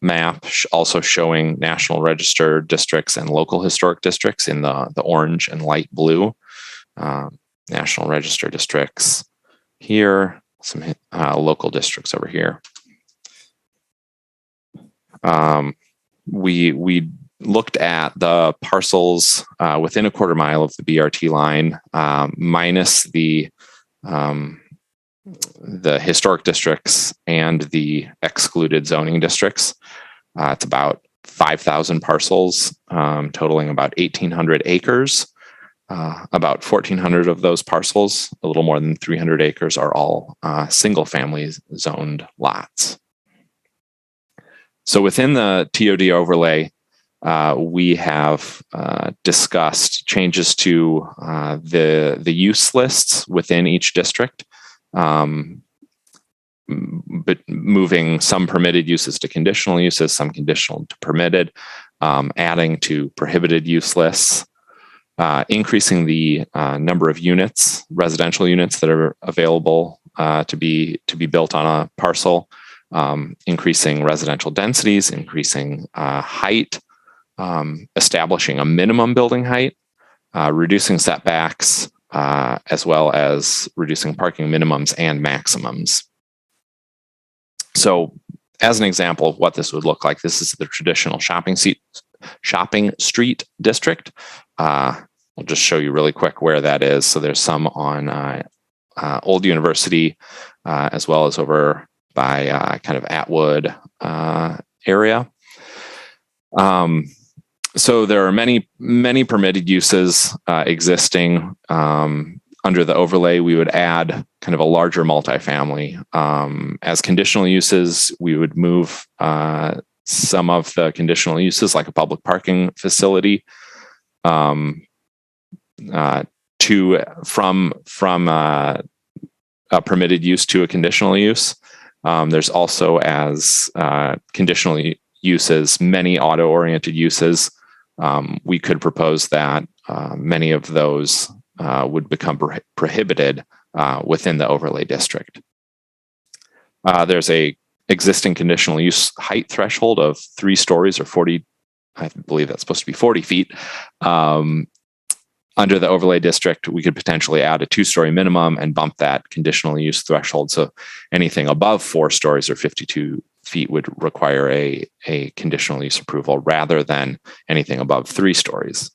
map, also showing National Register districts and local historic districts in the orange and light blue. National Register districts here, some local districts over here. We looked at the parcels within a quarter mile of the BRT line, minus the historic districts and the excluded zoning districts. It's about 5,000 parcels, totaling about 1,800 acres. About 1,400 of those parcels, a little more than 300 acres, are all single-family zoned lots. So within the TOD overlay, we have discussed changes to the use lists within each district, but moving some permitted uses to conditional uses, some conditional to permitted, adding to prohibited use lists, increasing the number of units, residential units that are available to be built on a parcel, increasing residential densities, increasing height, establishing a minimum building height, reducing setbacks, as well as reducing parking minimums and maximums. So as an example of what this would look like, this is the traditional shopping street district. I'll just show you really quick where that is. So there's some on Old University, as well as over by kind of Atwood area. So there are many permitted uses existing. Under the overlay, we would add kind of a larger multifamily. As conditional uses, we would move some of the conditional uses, like a public parking facility, from a permitted use to a conditional use. There's also, as conditional uses, many auto-oriented uses. We could propose that many of those would become prohibited within the overlay district. There's a existing conditional use height threshold of 3 stories or 40, I believe that's supposed to be 40 feet. Under the overlay district, we could potentially add a 2-story minimum and bump that conditional use threshold. So anything above 4 stories or 52 feet would require a conditional use approval rather than anything above 3 stories.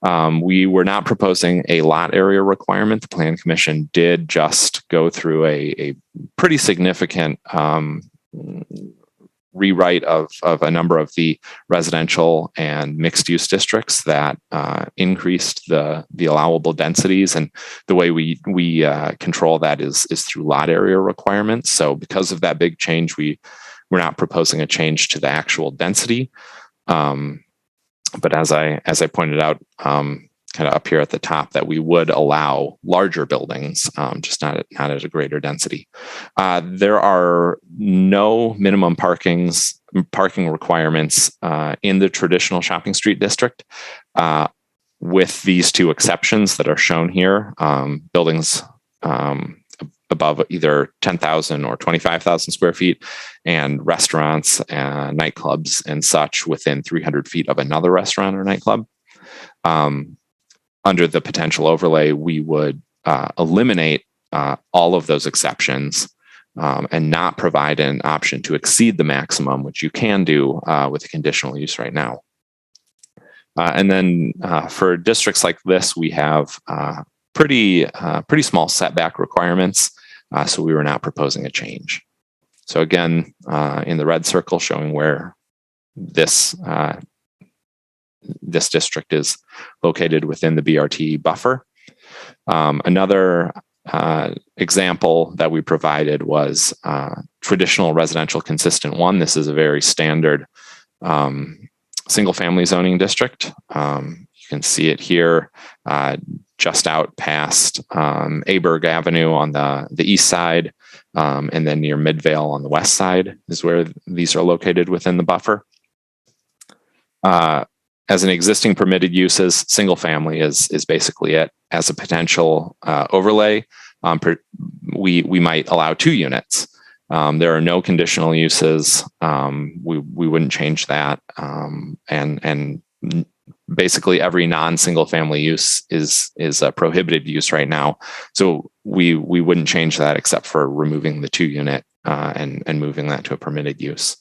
We were not proposing a lot area requirement. The Plan Commission did just go through a pretty significant rewrite of a number of the residential and mixed use districts that increased the allowable densities, and the way we control that is through lot area requirements. So because of that big change, we're not proposing a change to the actual density. But as I pointed out, kind of up here at the top, that we would allow larger buildings, just not at a greater density. There are no minimum parking requirements in the traditional shopping street district, with these 2 exceptions that are shown here. Buildings above either 10,000 or 25,000 square feet, and restaurants and nightclubs and such within 300 feet of another restaurant or nightclub. Under the potential overlay, we would eliminate all of those exceptions and not provide an option to exceed the maximum, which you can do with a conditional use right now. And then for districts like this, we have pretty small setback requirements, so we were not proposing a change. So again, in the red circle showing where this district is located within the BRT buffer. Another example that we provided was traditional residential consistent 1. This is a very standard single family zoning district. You can see it here just out past Aberg Avenue on the east side, and then near Midvale on the west side is where these are located within the buffer. As an existing permitted uses, single family is basically it. As a potential overlay, we might allow 2 units. There are no conditional uses. We wouldn't change that. And basically every non-single family use is a prohibited use right now. So we wouldn't change that except for removing the 2 unit and moving that to a permitted use.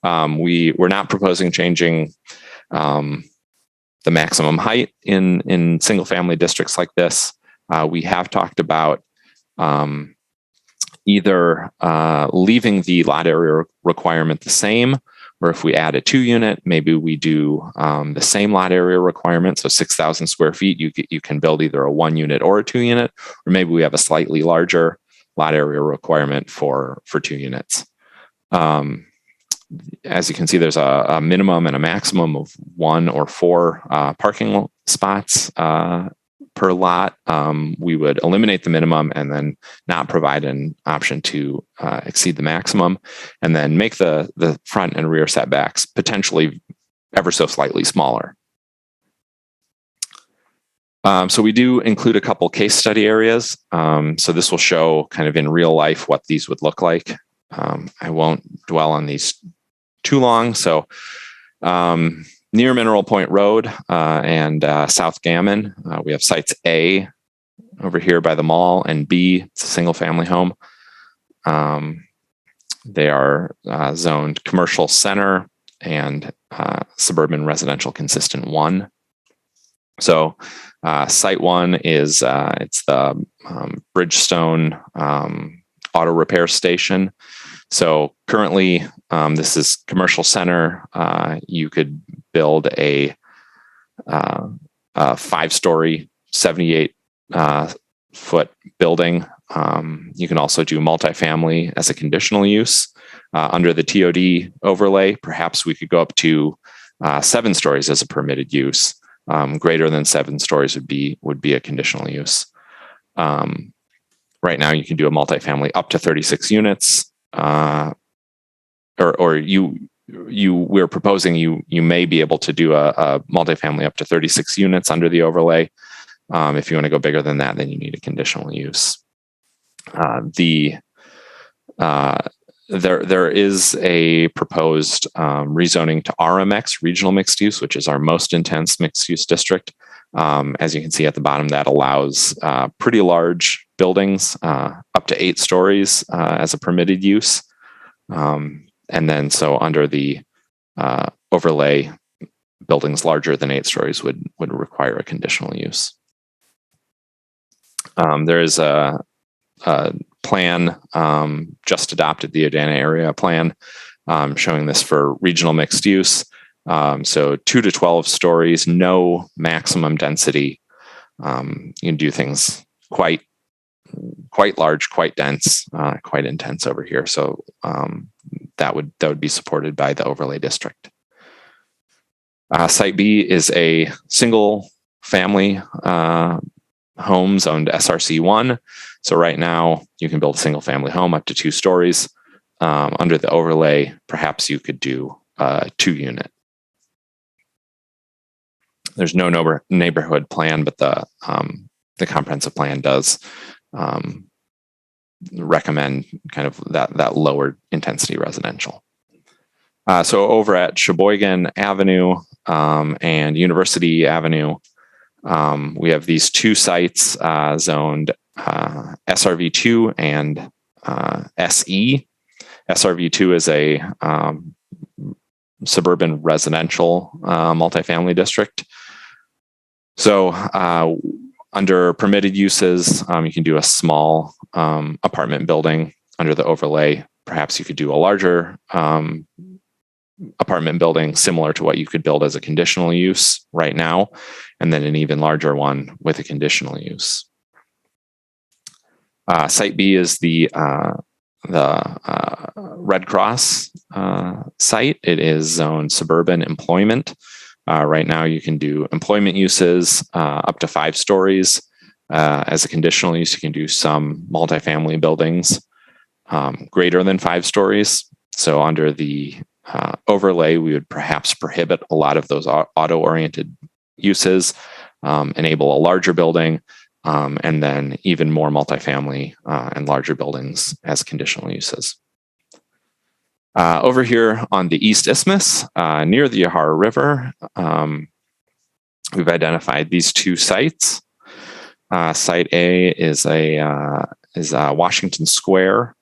We're not proposing changing the maximum height in single family districts like this. We have talked about either leaving the lot area requirement the same, or if we add a 2 unit, maybe we do the same lot area requirement. So 6,000 square feet, you can build either a 1 unit or a 2 unit, or maybe we have a slightly larger lot area requirement for 2 units. As you can see, there's a minimum and a maximum of 1 or 4 parking spots per lot. We would eliminate the minimum and then not provide an option to exceed the maximum, and then make the front and rear setbacks potentially ever so slightly smaller. So we do include a couple case study areas. So this will show kind of in real life what these would look like. I won't dwell on these too long. So near Mineral Point Road and South Gammon, we have sites A over here by the mall, and B, it's a single family home. They are zoned commercial center and suburban residential consistent 1. So site 1 is it's the Bridgestone auto repair station. So currently, this is commercial center. You could build a 5-story, 78-foot building. You can also do multifamily as a conditional use. Under the TOD overlay, perhaps we could go up to 7 stories as a permitted use. Greater than 7 stories would be a conditional use. Right now, you can do a multifamily up to 36 units. We're proposing you may be able to do a multifamily up to 36 units under the overlay. If you want to go bigger than that, then you need a conditional use. There is a proposed rezoning to RMX, regional mixed use, which is our most intense mixed use district. As you can see at the bottom, that allows pretty large buildings, up to 8 stories as a permitted use. And then so under the overlay, buildings larger than 8 stories would require a conditional use. There is a plan just adopted, the Adana area plan, showing this for regional mixed use. So 2 to 12 stories, no maximum density. You can do things quite large, quite dense, quite intense over here. So that would be supported by the overlay district. Site B is a single family home zoned SRC1. So right now you can build a single family home up to 2 stories. Under the overlay, perhaps you could do a 2 unit. There's no neighborhood plan, but the comprehensive plan does recommend kind of that lower intensity residential. So over at Sheboygan Avenue and University Avenue, we have these 2 sites zoned SRV2 and SE. SRV2 is a suburban residential multifamily district. So under permitted uses, you can do a small apartment building. Under the overlay, perhaps you could do a larger apartment building similar to what you could build as a conditional use right now, and then an even larger one with a conditional use. Site B is the Red Cross site. It is zoned suburban employment. Right now, you can do employment uses up to 5 stories. As a conditional use, you can do some multifamily buildings greater than 5 stories. So under the overlay, we would perhaps prohibit a lot of those auto-oriented uses, enable a larger building, and then even more multifamily and larger buildings as conditional uses. Over here on the East Isthmus, near the Yahara River, we've identified these 2 sites. Site A is Washington Square.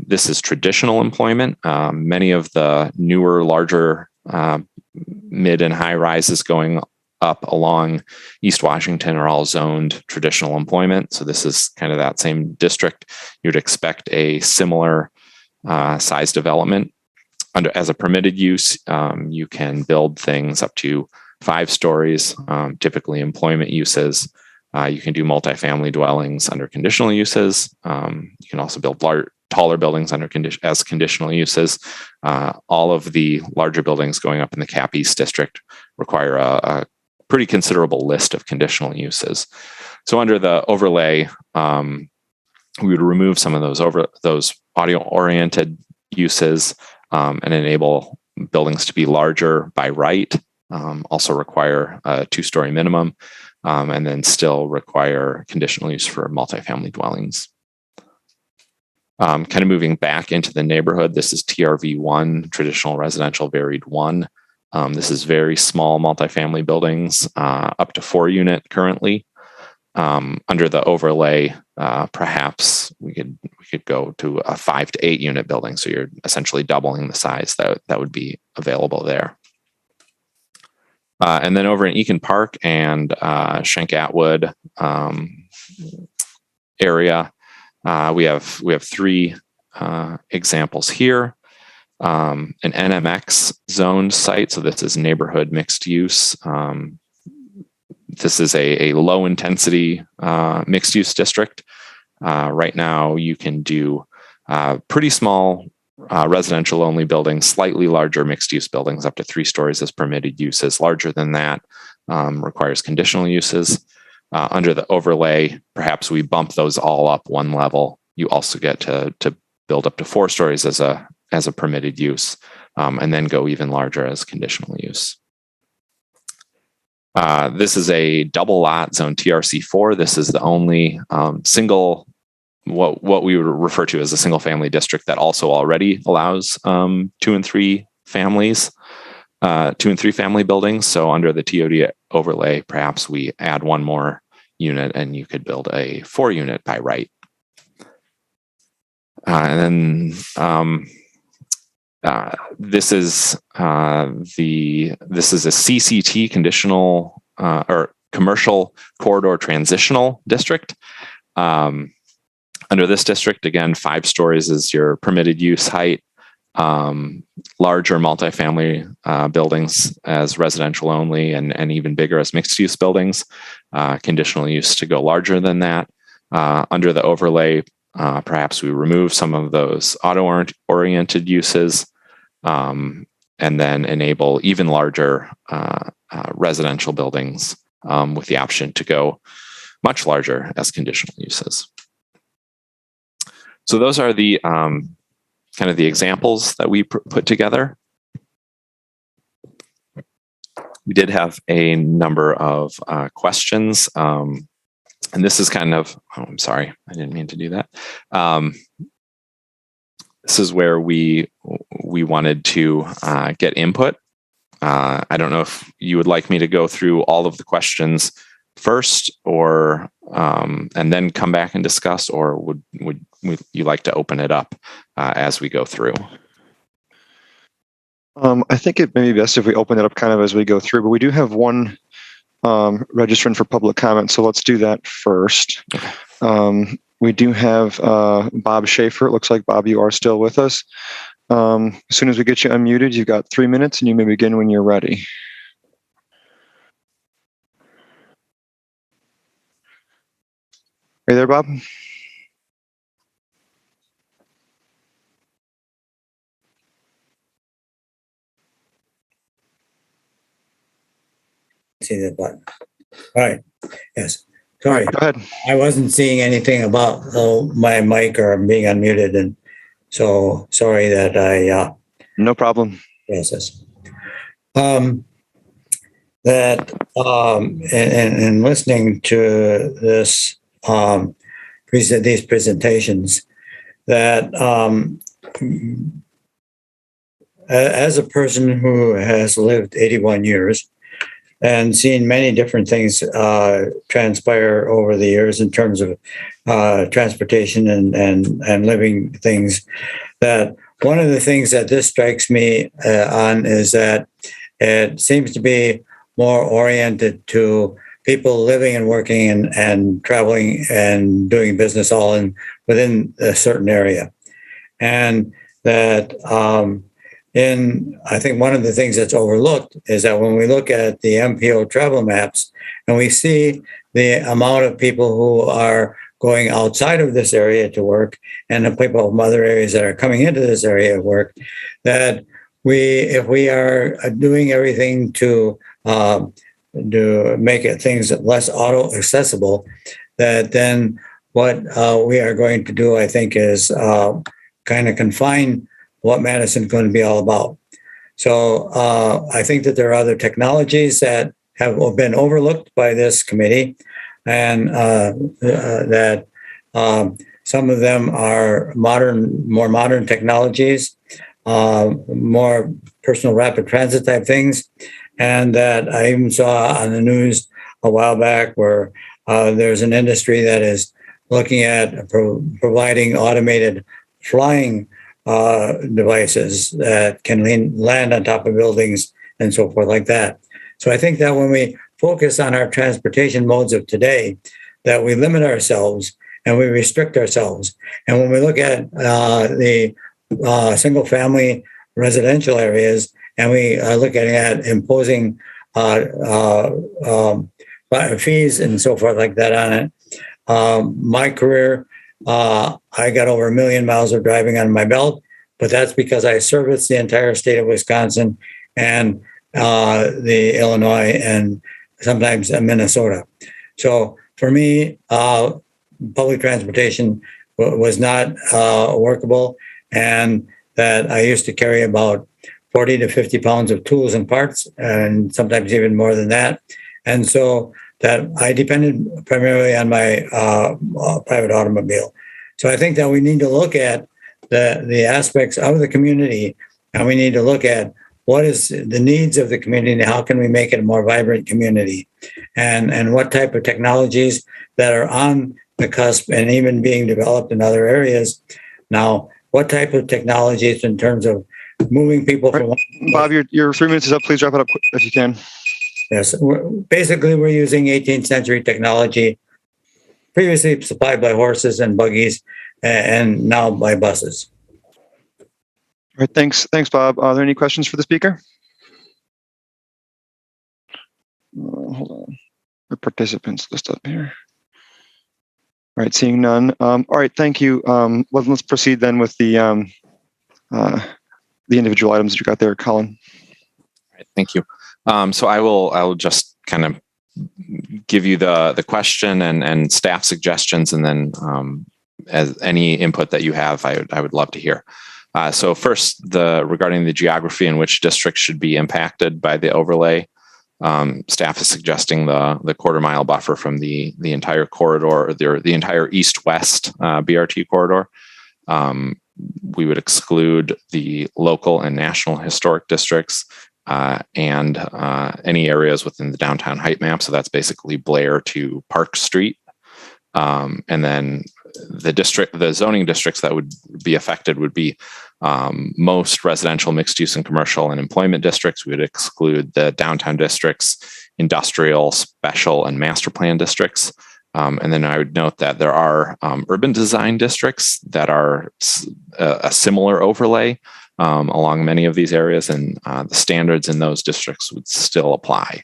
This is traditional employment. Many of the newer, larger mid and high rises going up along East Washington are all zoned traditional employment. So this is kind of that same district. You'd expect a similar size development. As a permitted use, you can build things up to 5 stories, typically employment uses. You can do multifamily dwellings under conditional uses. You can also build taller buildings as conditional uses. All of the larger buildings going up in the Cap East district require a pretty considerable list of conditional uses. So under the overlay, we would remove some of those audio-oriented uses and enable buildings to be larger by right. Also require a 2-story minimum, and then still require conditional use for multifamily dwellings. Kind of moving back into the neighborhood, this is TRV1, Traditional Residential Varied 1. This is very small multifamily buildings, up to 4 unit currently. Under the overlay, perhaps we could go to a 5 to 8 unit building. So you're essentially doubling the size that would be available there. And then over in Eakin Park and Schenck Atwood area, we have 3 examples here. An NMX zoned site. So this is neighborhood mixed use. This is a low intensity mixed use district. Right now you can do pretty small residential only buildings, slightly larger mixed use buildings up to 3 stories as permitted uses. Larger than that requires conditional uses. Under the overlay, perhaps we bump those all up 1 level. You also get to build up to 4 stories as a permitted use, and then go even larger as conditional use. This is a double lot zone TRC4. This is the only single, what we would refer to as a single family district that also already allows 2 and 3 families, 2 and 3 family buildings. So under the TOD overlay, perhaps we add 1 more unit and you could build a 4 unit by right. And then this is a CCT conditional or commercial corridor transitional district. Under this district, again, 5 stories is your permitted use height. Larger multifamily buildings as residential only, and even bigger as mixed use buildings. Conditional use to go larger than that. Under the overlay, perhaps we remove some of those auto-oriented uses, and then enable even larger residential buildings with the option to go much larger as conditional uses. So those are the kind of the examples that we put together. We did have a number of questions. And this is kind of, oh, I'm sorry, I didn't mean to do that. This is where we wanted to get input. I don't know if you would like me to go through all of the questions first, or and then come back and discuss, or would you like to open it up as we go through? I think it may be best if we open it up kind of as we go through, but we do have one registrant for public comment, so let's do that first. We do have Bob Schaefer. It looks like, Bob, you are still with us. As soon as we get you unmuted, you've got 3 minutes, and you may begin when you're ready. Are you there, Bob? See the button. All right. Yes. Sorry. Go ahead. I wasn't seeing anything about my mic or being unmuted, and so sorry that I No problem. yes. In listening to this these presentations, that as a person who has lived 81 years and seen many different things transpire over the years in terms of transportation and living things, that one of the things that this strikes me on is that it seems to be more oriented to people living and working and traveling and doing business all within a certain area. And that I think one of the things that's overlooked is that when we look at the MPO travel maps and we see the amount of people who are going outside of this area to work and the people from other areas that are coming into this area of work, that if we are doing everything to make things less auto accessible, that then what we are going to do, I think, is kind of confine what Madison is going to be all about. So I think that there are other technologies that have been overlooked by this committee, and that some of them are more modern technologies, more personal rapid transit type things. And that I even saw on the news a while back where there's an industry that is looking at providing automated flying devices that can land on top of buildings and so forth like that. So I think that when we focus on our transportation modes of today, that we limit ourselves and we restrict ourselves. And when we look at the single family residential areas, and we are looking at imposing fees and so forth like that on it. My career, I got over 1 million miles of driving on my belt, but that's because I serviced the entire state of Wisconsin and the Illinois and sometimes Minnesota. So for me, public transportation was not workable, and that I used to carry about 40 to 50 pounds of tools and parts, and sometimes even more than that. And so that I depended primarily on my private automobile. So I think that we need to look at the aspects of the community, and we need to look at what is the needs of the community and how can we make it a more vibrant community, and what type of technologies that are on the cusp and even being developed in other areas. Now, what type of technologies in terms of moving people from Bob, your 3 minutes is up. Please wrap it up if you can. Yes, we're using 18th century technology, previously supplied by horses and buggies, and now by buses. All right, thanks, Bob. Are there any questions for the speaker? Hold on, the participants list up here. All right, seeing none. All right, thank you. Let's proceed then with the individual items that you got there, Colin. All right, thank you. So I will just kind of give you the question and staff suggestions, and then as any input that you have, I would love to hear. So first, regarding the geography in which districts should be impacted by the overlay, staff is suggesting the quarter-mile buffer from the entire corridor, or the entire east-west BRT corridor. We would exclude the local and national historic districts, and any areas within the downtown height map. So that's basically Blair to Park Street. And then the zoning districts that would be affected would be most residential, mixed use, and commercial and employment districts. We would exclude the downtown districts, industrial, special, and master plan districts. And then I would note that there are urban design districts that are a similar overlay along many of these areas, and the standards in those districts would still apply.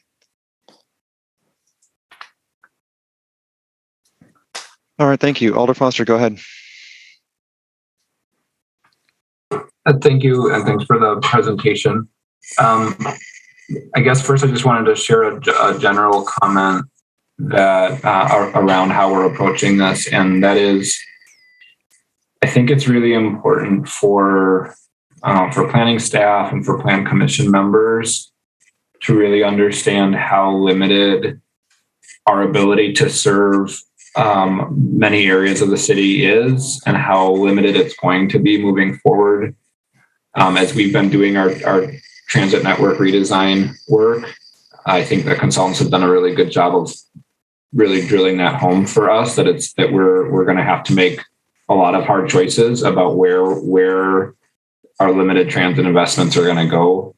All right, thank you. Alder Foster, go ahead. Thank you, and thanks for the presentation. I guess first I just wanted to share a general comment that around how we're approaching this, and that is, I think it's really important for planning staff and for plan commission members to really understand how limited our ability to serve many areas of the city is, and how limited it's going to be moving forward. As we've been doing our transit network redesign work, I think the consultants have done a really good job of really drilling that home for us, that we're going to have to make a lot of hard choices about where our limited transit investments are going to go.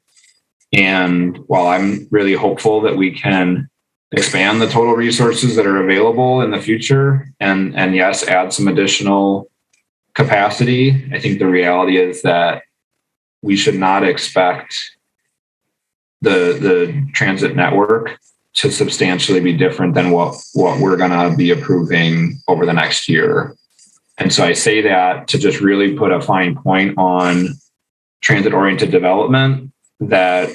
And while I'm really hopeful that we can expand the total resources that are available in the future and yes, add some additional capacity, I think the reality is that we should not expect the transit network to substantially be different than what we're going to be approving over the next year. And so I say that to just really put a fine point on transit-oriented development, that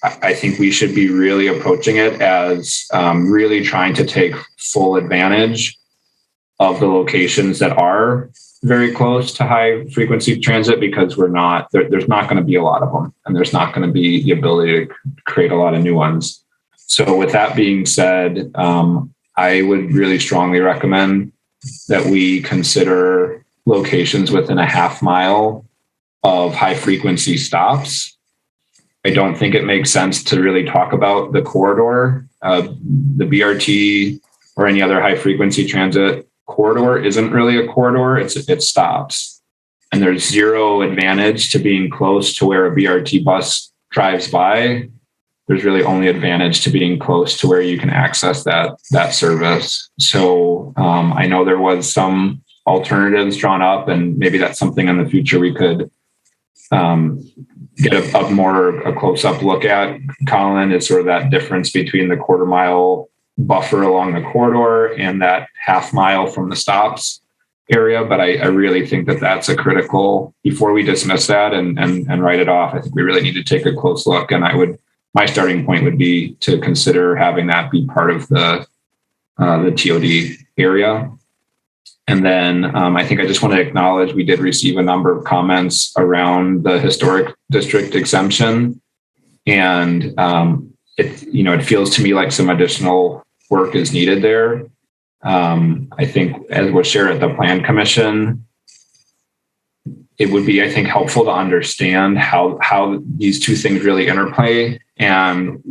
I think we should be really approaching it as really trying to take full advantage of the locations that are very close to high frequency transit, because there's not going to be a lot of them, and there's not going to be the ability to create a lot of new ones. So with that being said, I would really strongly recommend that we consider locations within a half mile of high frequency stops. I don't think it makes sense to really talk about the corridor. The BRT or any other high frequency transit corridor isn't really a corridor, it stops. And there's zero advantage to being close to where a BRT bus drives by. There's really only advantage to being close to where you can access that service. So I know there was some alternatives drawn up, and maybe that's something in the future we could get a close-up look at, Colin, is sort of that difference between the quarter mile buffer along the corridor and that half mile from the stops area. But I really think that that's a critical, before we dismiss that and write it off, I think we really need to take a close look. And my starting point would be to consider having that be part of the TOD area. And then I think I just want to acknowledge we did receive a number of comments around the historic district exemption. And it feels to me like some additional work is needed there. I think, as was shared at the Plan Commission, it would be, I think, helpful to understand how these two things really interplay, and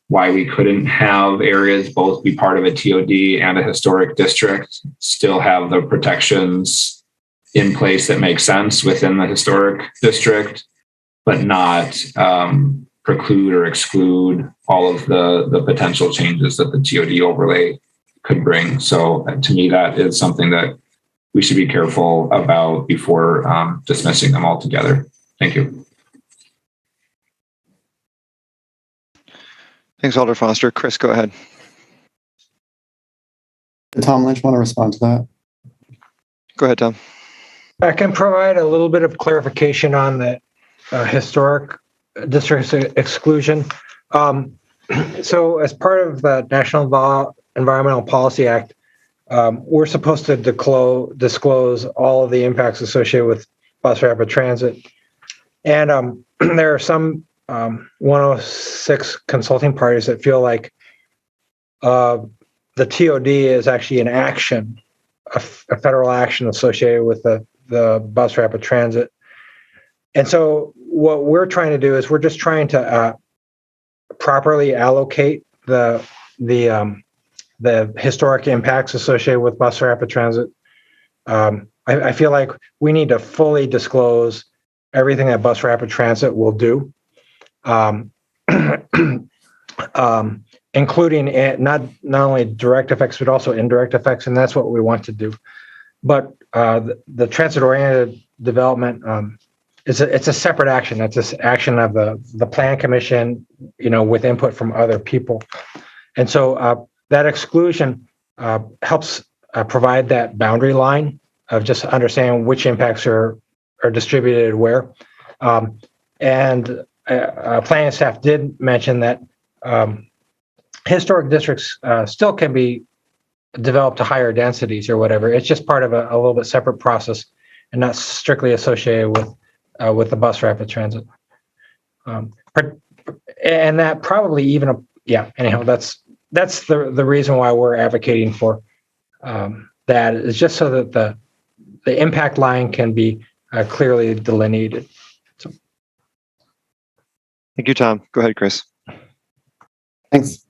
why we couldn't have areas both be part of a TOD and a historic district, still have the protections in place that make sense within the historic district, but not preclude or exclude all of the potential changes that the TOD overlay could bring. So to me, that is something that we should be careful about before dismissing them altogether. Thank you. Thanks, Alder Foster. Chris, go ahead. Did Tom Lynch want to respond to that? Go ahead, Tom. I can provide a little bit of clarification on the historic district exclusion. So as part of the National Environmental Policy Act, we're supposed to disclose all of the impacts associated with bus rapid transit. And there are some 106 consulting parties that feel like the TOD is actually an action, a federal action associated with the bus rapid transit. And so what we're trying to do is we're just trying to properly allocate the historic impacts associated with bus rapid transit. I feel like we need to fully disclose everything that bus rapid transit will do, including not only direct effects but also indirect effects, and that's what we want to do. But the transit-oriented development, it's a separate action. It's an action of the Plan Commission, with input from other people, and so that exclusion helps provide that boundary line of just understanding which impacts are distributed where. And planning staff did mention that historic districts still can be developed to higher densities or whatever. It's just part of a little bit separate process and not strictly associated with the bus rapid transit. And that probably even, anyhow, that's the reason why we're advocating for that, is just so that the impact line can be clearly delineated. So. Thank you, Tom. Go ahead, Chris. Thanks.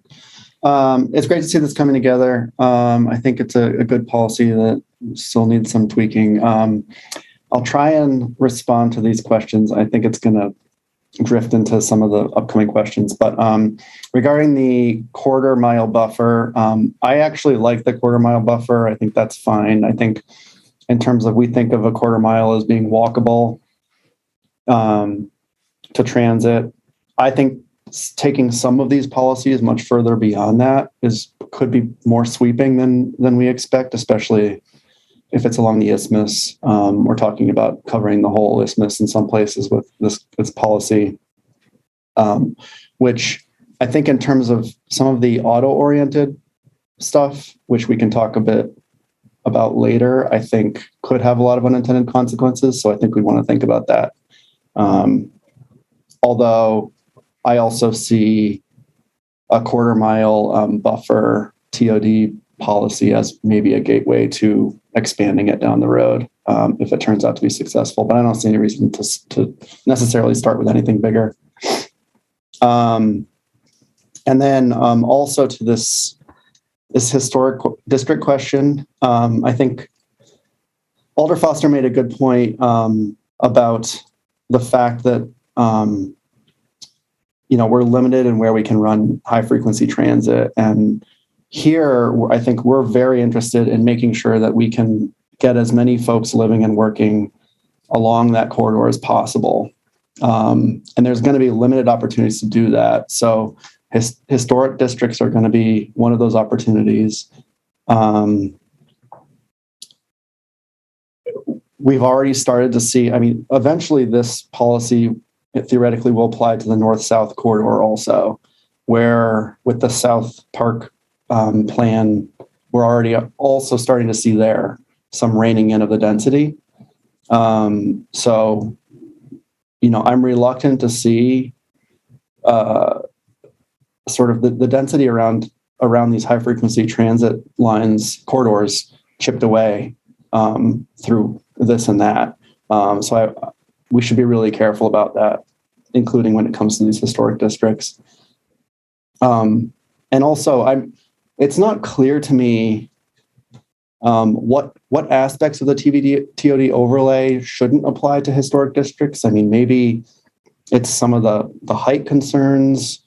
It's great to see this coming together. I think it's a good policy that still needs some tweaking. I'll try and respond to these questions. I think it's going to drift into some of the upcoming questions. But regarding the quarter-mile buffer, I actually like the quarter-mile buffer. I think that's fine. I think in terms of, we think of a quarter mile as being walkable to transit. I think taking some of these policies much further beyond that could be more sweeping than we expect, especially if it's along the isthmus. We're talking about covering the whole isthmus in some places with this policy, which I think in terms of some of the auto-oriented stuff, which we can talk a bit about later, I think could have a lot of unintended consequences. So I think we want to think about that. Although I also see a quarter mile buffer TOD policy as maybe a gateway to expanding it down the road if it turns out to be successful. But I don't see any reason to necessarily start with anything bigger. And then also to this historic district question, I think Alder Foster made a good point about the fact that we're limited in where we can run high frequency transit. And here, I think we're very interested in making sure that we can get as many folks living and working along that corridor as possible. And there's going to be limited opportunities to do that. So historic districts are going to be one of those opportunities. We've already started to see, eventually this policy theoretically will apply to the north-south corridor also, where with the South Park plan, we're already also starting to see there some reining in of the density. So, I'm reluctant to see sort of the density around these high frequency transit lines, corridors, chipped away through this and that. So we should be really careful about that, including when it comes to these historic districts. And also, it's not clear to me what aspects of the TOD overlay shouldn't apply to historic districts. Maybe it's some of the height concerns,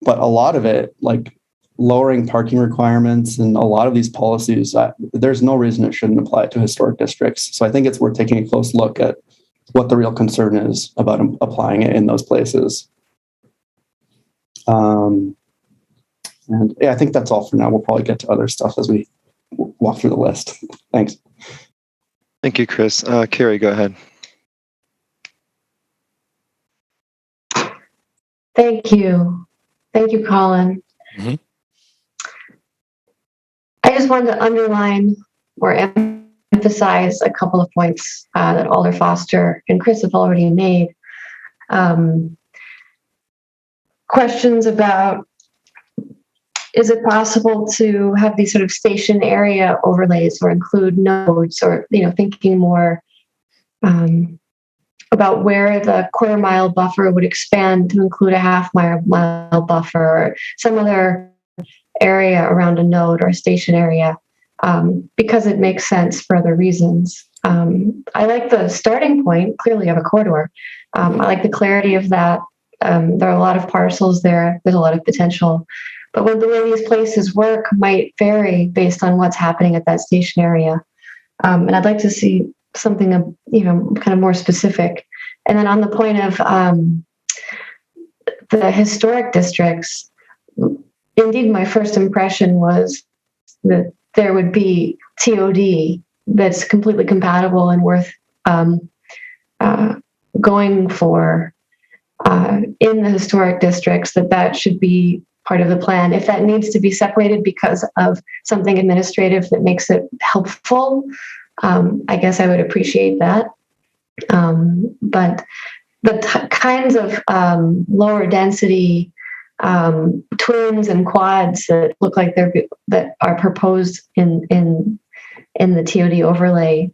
but a lot of it, like lowering parking requirements and a lot of these policies, there's no reason it shouldn't apply to historic districts. So I think it's worth taking a close look at what the real concern is about applying it in those places. And I think that's all for now. We'll probably get to other stuff as we walk through the list. Thanks. Thank you, Chris. Carrie, go ahead. Thank you. Thank you, Colin. Mm-hmm. I just wanted to underline or emphasize a couple of points that Alder Foster and Chris have already made. Questions about, is it possible to have these sort of station area overlays or include nodes, or thinking more about where the quarter-mile buffer would expand to include a half-mile buffer or some other area around a node or a station area, because it makes sense for other reasons. I like the starting point, clearly, of a corridor. I like the clarity of that. There are a lot of parcels there. There's a lot of potential. But when the way these places work might vary based on what's happening at that station area. And I'd like to see something, kind of more specific. And then on the point of the historic districts, indeed, my first impression was that there would be TOD that's completely compatible and worth going for in the historic districts, that should be part of the plan. If that needs to be separated because of something administrative that makes it helpful, I guess I would appreciate that. But the kinds of lower density twins and quads that look like that are proposed in the TOD overlay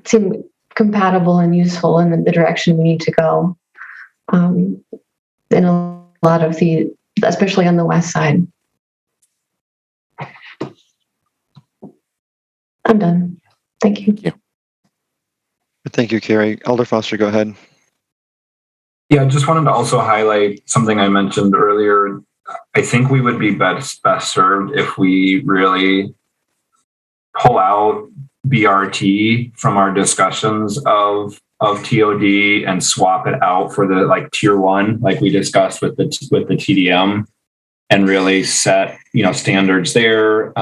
seem compatible and useful in the direction we need to go. In a lot of especially on the west side. I'm done. Thank you. Thank you, Carrie. Elder Foster, go ahead. Yeah, just wanted to also highlight something I mentioned earlier. I think we would be best served if we really pull out BRT from our discussions of TOD and swap it out for the tier 1, like we discussed with the TDM, and really set standards there.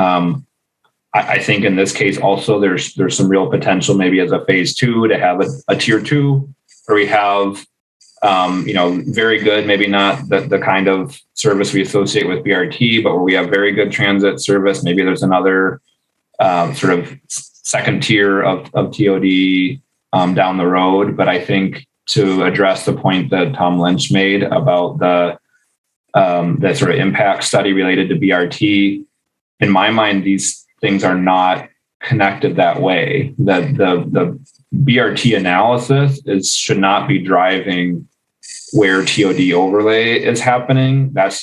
I think in this case also there's some real potential maybe as a phase 2 to have a tier 2 where we have very good, maybe not the kind of service we associate with BRT, but where we have very good transit service. Maybe there's another sort of second tier of TOD down the road. But I think to address the point that Tom Lynch made about the sort of impact study related to BRT, in my mind, these things are not connected that way. The BRT analysis should not be driving where TOD overlay is happening. That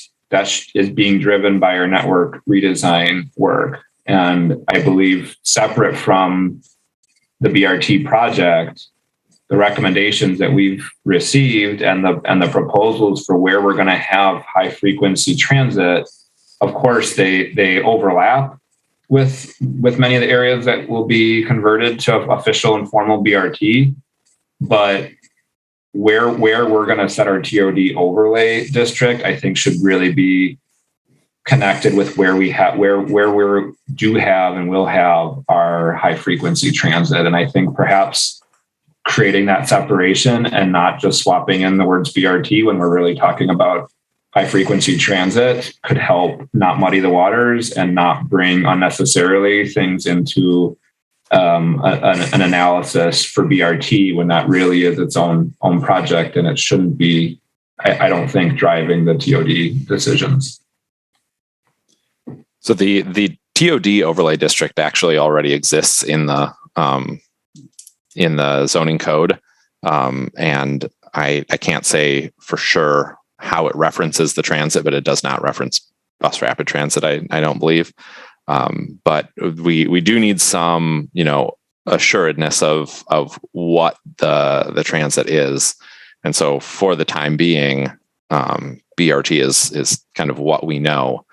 is being driven by our network redesign work. And I believe separate from the BRT project, the recommendations that we've received and the proposals for where we're going to have high frequency transit, of course, they overlap with many of the areas that will be converted to official and formal BRT. But where we're going to set our TOD overlay district, I think should really be connected with where we do have and will have our high frequency transit. And I think perhaps creating that separation and not just swapping in the words BRT when we're really talking about high frequency transit could help not muddy the waters and not bring unnecessarily things into an analysis for BRT when that really is its own project, and it shouldn't be, I don't think, driving the TOD decisions. So the TOD overlay district actually already exists in the zoning code, and I can't say for sure how it references the transit, but it does not reference bus rapid transit. I don't believe, but we do need some assuredness of what the transit is, and so for the time being, BRT is kind of what we know.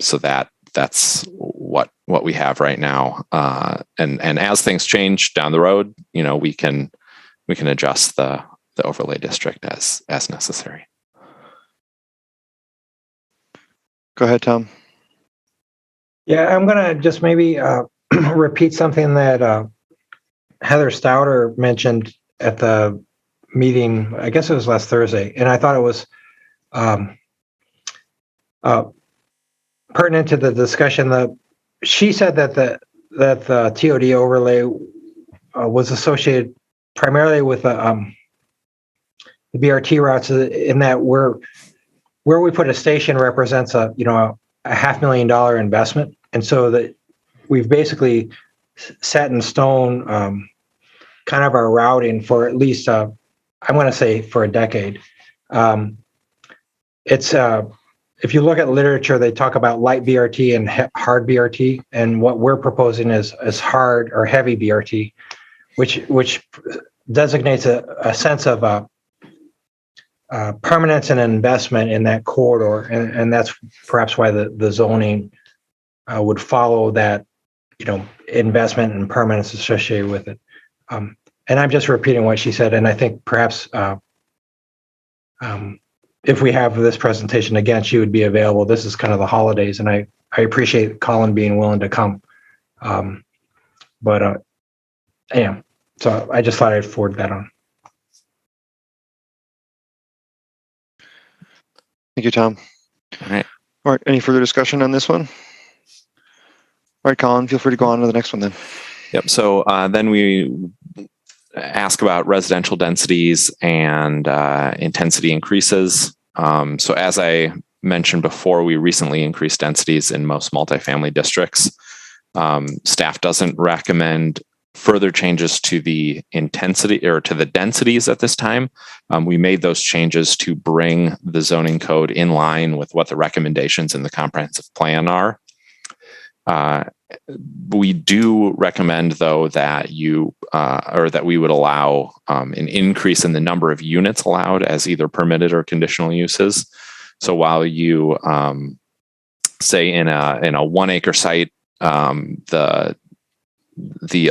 So that's what we have right now. And as things change down the road, we can adjust the overlay district as necessary. Go ahead, Tom. Yeah, I'm going to just maybe repeat something that Heather Stouter mentioned at the meeting. I guess it was last Thursday, and I thought it was pertinent to the discussion. That she said that the TOD overlay was associated primarily with the BRT routes, in that where we put a station represents a $500,000 investment, and so that we've basically set in stone kind kind of our routing for at least, I'm going to say for a decade. It's if you look at literature, they talk about light BRT and hard BRT, and what we're proposing is hard or heavy BRT, which designates a sense of permanence and investment in that corridor, and that's perhaps why the zoning would follow that, investment and permanence associated with it. And I'm just repeating what she said, and I think perhaps if we have this presentation again, she would be available. This is kind of the holidays, and I appreciate Colin being willing to come. Yeah, so I just thought I'd forward that on. Thank you, Tom. All right. All right. Any further discussion on this one? All right, Colin, feel free to go on to the next one then. Yep. So then we ask about residential densities and intensity increases. So as I mentioned before, we recently increased densities in most multifamily districts. Staff doesn't recommend further changes to the intensity or to the densities at this time. We made those changes to bring the zoning code in line with what the recommendations in the comprehensive plan are. We do recommend, though, that that we would allow an increase in the number of units allowed as either permitted or conditional uses. So while you say in a 1 acre site, the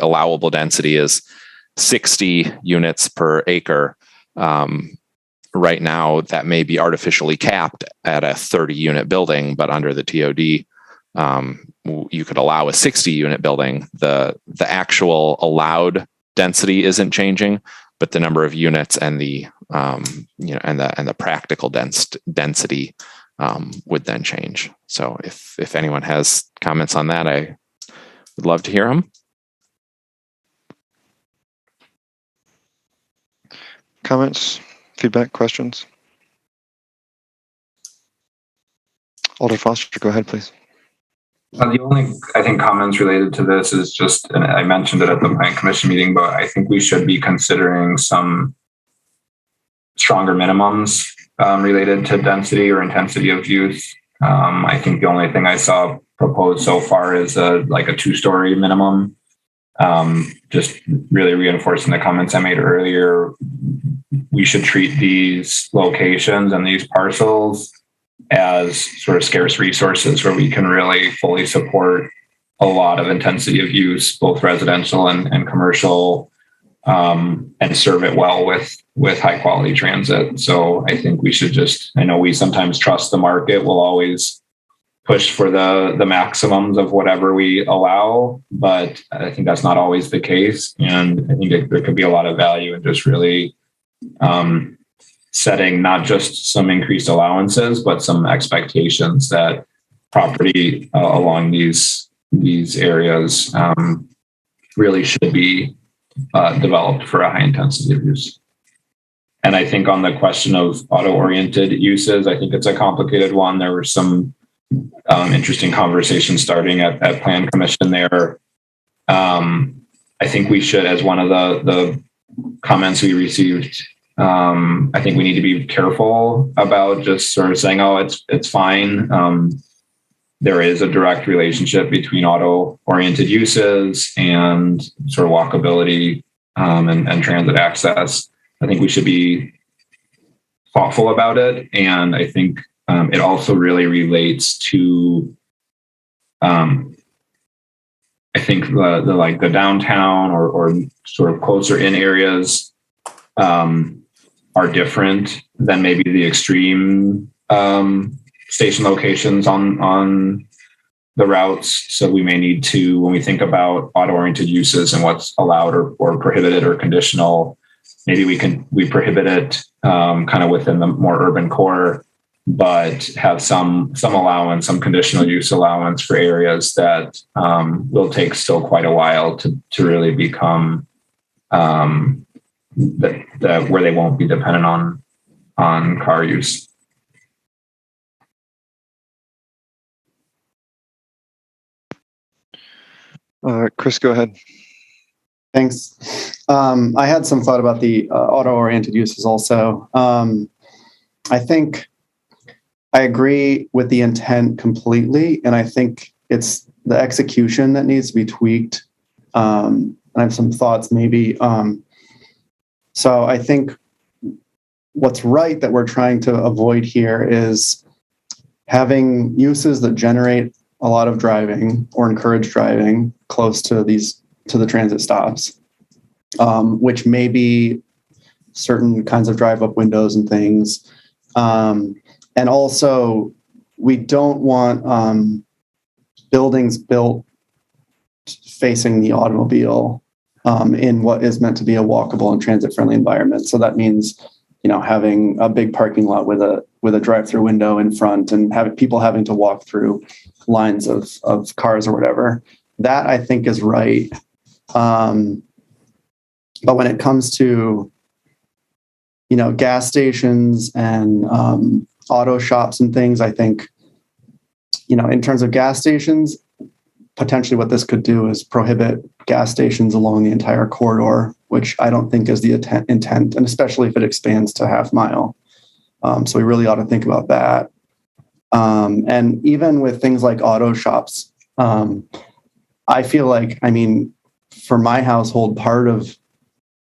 allowable density is 60 units per acre. Right now, that may be artificially capped at a 30 unit building, but under the TOD, you could allow a 60 unit building. The actual allowed density isn't changing, but the number of units and the and the practical density would then change. So if anyone has comments on that, I would love to hear them. Comments, feedback, questions? Alder Foster, go ahead, please. The only, I think, comments related to this is just, and I mentioned it at the Plan Commission meeting, but I think we should be considering some stronger minimums related to density or intensity of use. I think the only thing I saw proposed so far is a 2-story minimum. Just really reinforcing the comments I made earlier. We should treat these locations and these parcels as sort of scarce resources where we can really fully support a lot of intensity of use, both residential and commercial, and serve it well with high quality transit. So I think we should I know we sometimes trust the market. We'll always push for the maximums of whatever we allow, but I think that's not always the case. And I think there could be a lot of value in just really setting not just some increased allowances, but some expectations that property along these areas really should be developed for a high intensity of use. And I think on the question of auto-oriented uses, I think it's a complicated one. There were some interesting conversations starting at Plan Commission there. I think we should, as one of the comments we received, I think we need to be careful about just sort of saying, oh, it's fine. There is a direct relationship between auto-oriented uses and sort of walkability and transit access. I think we should be thoughtful about it. And I think it also really relates to, I think the downtown or sort of closer in areas are different than maybe the extreme station locations on the routes. So we may need to, when we think about auto-oriented uses and what's allowed or prohibited or conditional, maybe we prohibit it kind of within the more urban core, but have some allowance, some conditional use allowance for areas that will take still quite a while to really become that where they won't be dependent on car use. Chris, go ahead. Thanks. I had some thought about the auto-oriented uses also. I think I agree with the intent completely, and I think it's the execution that needs to be tweaked. I have some thoughts maybe. So I think what's right that we're trying to avoid here is having uses that generate a lot of driving or encourage driving close to the transit stops, which may be certain kinds of drive-up windows and things. And also, we don't want buildings built facing the automobile in what is meant to be a walkable and transit-friendly environment. So that means, having a big parking lot with a drive-through window in front and having people having to walk through lines of cars or whatever. That I think is right. But when it comes to, gas stations and auto shops and things, I think, in terms of gas stations, potentially what this could do is prohibit gas stations along the entire corridor, which I don't think is the intent, and especially if it expands to half mile. So we really ought to think about that. And even with things like auto shops, I feel like, for my household, part of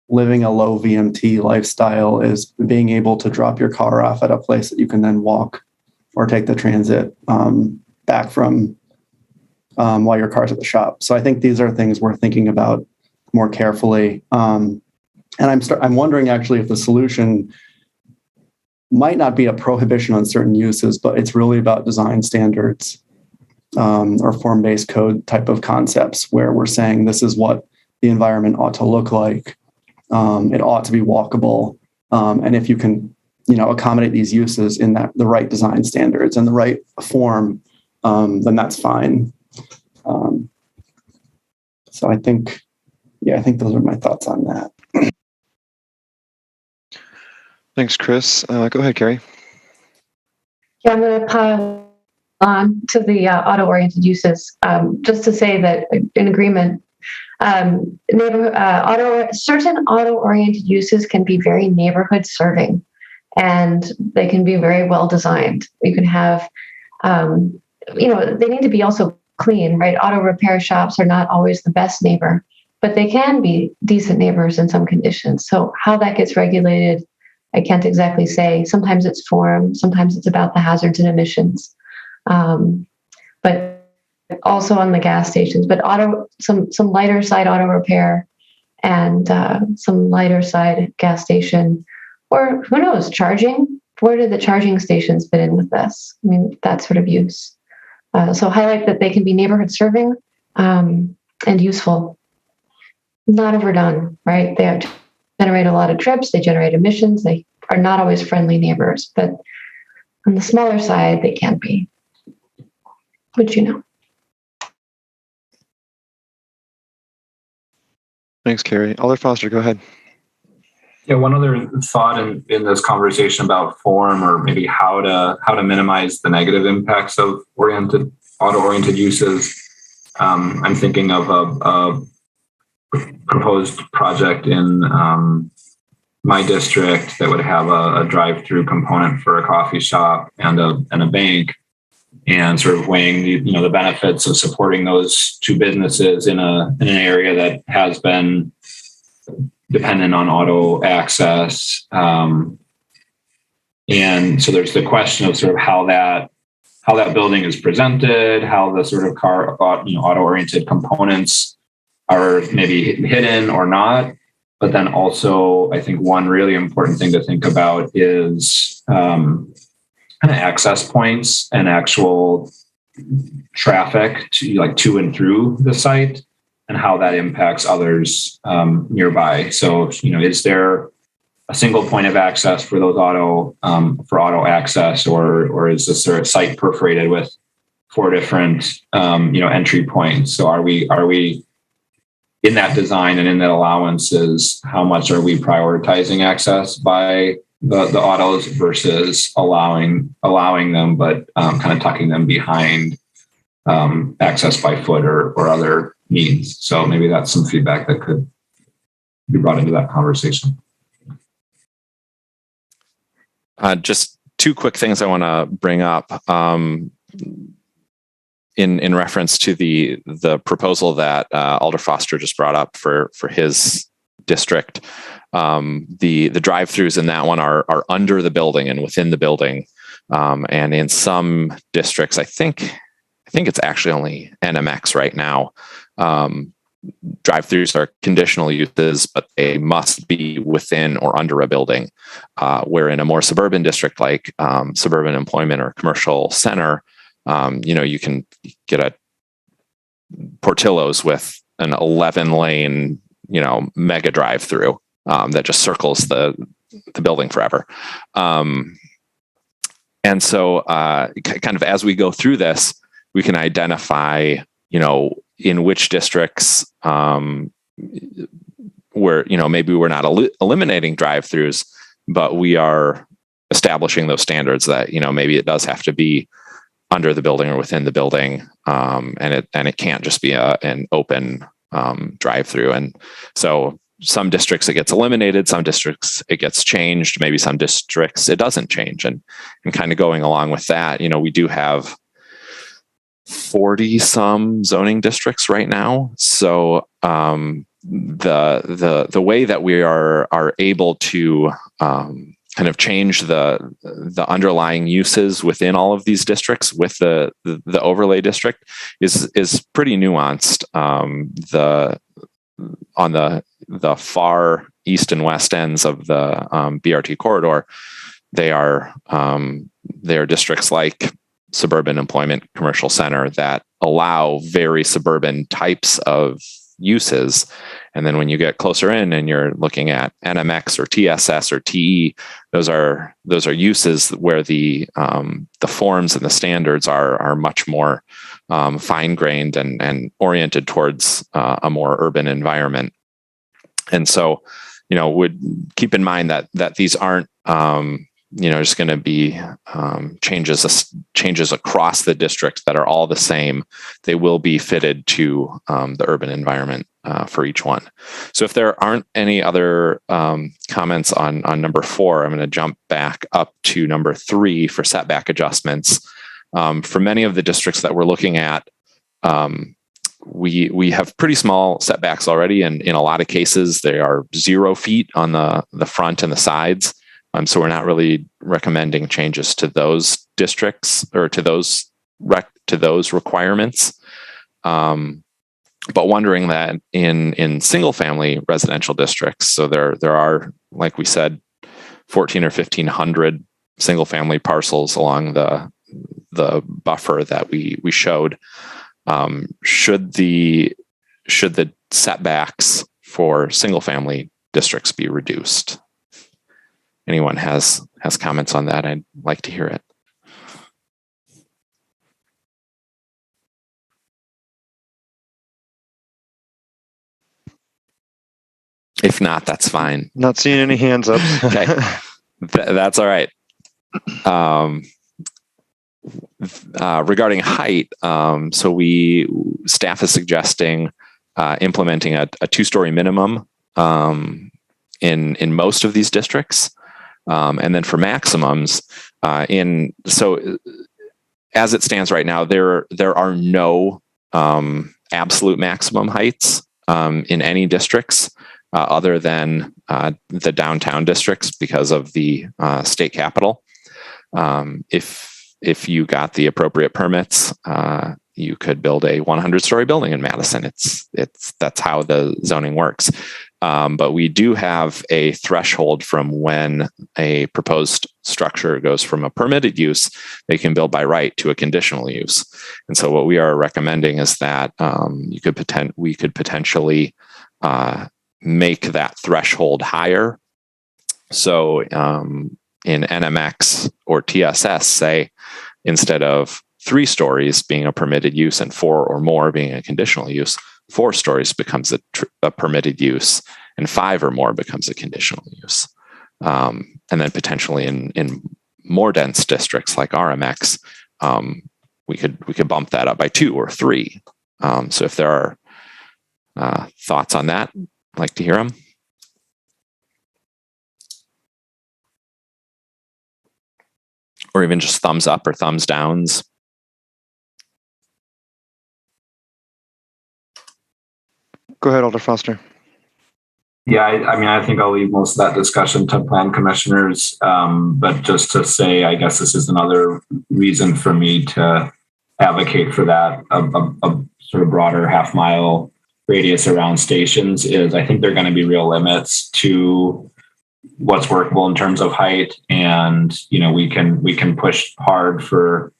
living a low VMT lifestyle is being able to drop your car off at a place that you can then walk or take the transit back from while your car's at the shop. So I think these are things we're thinking about more carefully. And I'm wondering actually if the solution might not be a prohibition on certain uses, but it's really about design standards or form-based code type of concepts where we're saying this is what the environment ought to look like. It ought to be walkable. And if you can, accommodate these uses in the right design standards and the right form, then that's fine. So I think those are my thoughts on that. Thanks, Chris. Go ahead, Carrie. Yeah, I'm going to pile on to the auto-oriented uses, just to say that in agreement, certain auto-oriented uses can be very neighborhood serving, and they can be very well designed. You can have, they need to be also clean, right? Auto repair shops are not always the best neighbor, but they can be decent neighbors in some conditions. So how that gets regulated, I can't exactly say. Sometimes it's form, sometimes it's about the hazards and emissions. But also on the gas stations, but some lighter side auto repair and some lighter side gas station, or who knows, charging. Where do the charging stations fit in with this? That sort of use. So highlight that they can be neighborhood serving and useful, not overdone, right? They generate a lot of trips, they generate emissions, they are not always friendly neighbors, but on the smaller side, they can be, which Thanks, Carrie. Alder Foster, go ahead. Yeah, one other thought in this conversation about form, or maybe how to minimize the negative impacts of auto-oriented uses. I'm thinking of a proposed project in my district that would have a drive-through component for a coffee shop and a bank, and sort of weighing the benefits of supporting those two businesses in an area that has been dependent on auto access. And so there's the question of sort of how that building is presented, how the sort of auto-oriented components are maybe hidden or not. But then also, I think one really important thing to think about is kind of access points and actual traffic to and through the site, and how that impacts others nearby. So, is there a single point of access for those auto access, or is this sort of site perforated with 4 different entry points? So are we in that design and in that allowances, how much are we prioritizing access by the autos versus allowing them, but kind of tucking them behind access by foot or other means? So maybe that's some feedback that could be brought into that conversation. Just two quick things I want to bring up in reference to the proposal that Alder Foster just brought up for his district. The drive-throughs in that one are under the building and within the building, and in some districts, I think it's actually only NMX right now. Drive-throughs are conditional uses, but they must be within or under a building. Where in a more suburban district like suburban employment or commercial center, you can get a Portillo's with an 11-lane, mega drive-through that just circles the building forever. And so, kind of as we go through this, we can identify, in which districts where, maybe we're not eliminating drive-throughs, but we are establishing those standards that, maybe it does have to be under the building or within the building, and it can't just be an open drive-through. And so some districts it gets eliminated, some districts it gets changed, maybe some districts it doesn't change. And kind of going along with that, we do have 40 some zoning districts right now. So the way that we are able to kind of change the underlying uses within all of these districts with the overlay district is pretty nuanced. On the far east and west ends of the BRT corridor, they are districts like suburban employment commercial center that allow very suburban types of uses. And then when you get closer in and you're looking at NMX or TSS or TE, those are uses where the forms and the standards are much more fine-grained and oriented towards a more urban environment. And so, would keep in mind that these aren't just going to be changes across the district that are all the same. They will be fitted to the urban environment for each one. So if there aren't any other comments on number 4, I'm going to jump back up to number 3 for setback adjustments. For many of the districts that we're looking at, we have pretty small setbacks already, and in a lot of cases they are 0 feet on the front and the sides. So we're not really recommending changes to those districts or to those requirements. But wondering that in single family residential districts, so there are, like we said, 14 or 1,500 single family parcels along the buffer that we showed. Should the setbacks for single family districts be reduced? Anyone has comments on that? I'd like to hear it. If not, that's fine. Not seeing any hands up. Okay, that's all right. Regarding height, so staff is suggesting implementing a 2-story minimum in most of these districts, and then for maximums, so as it stands right now, there are no absolute maximum heights in any districts other than the downtown districts because of the state capital. If you got the appropriate permits, you could build a 100-story building in Madison. That's how the zoning works. But we do have a threshold from when a proposed structure goes from a permitted use, they can build by right, to a conditional use. And so what we are recommending is that we could potentially make that threshold higher. So in NMX or TSS, say, instead of 3 stories being a permitted use and 4 or more being a conditional use, 4 stories becomes a permitted use and 5 or more becomes a conditional use. And then potentially in more dense districts like RMX, we could bump that up by 2 or 3. So if there are thoughts on that, I'd like to hear them. or even just thumbs up or thumbs downs. Go ahead, Alder Foster. Yeah, I mean, I think I'll leave most of that discussion to plan commissioners. But just to say, I guess this is another reason for me to advocate for that, a sort of broader half-mile radius around stations. Is I think there are going to be real limits to what's workable in terms of height. And, we can push hard for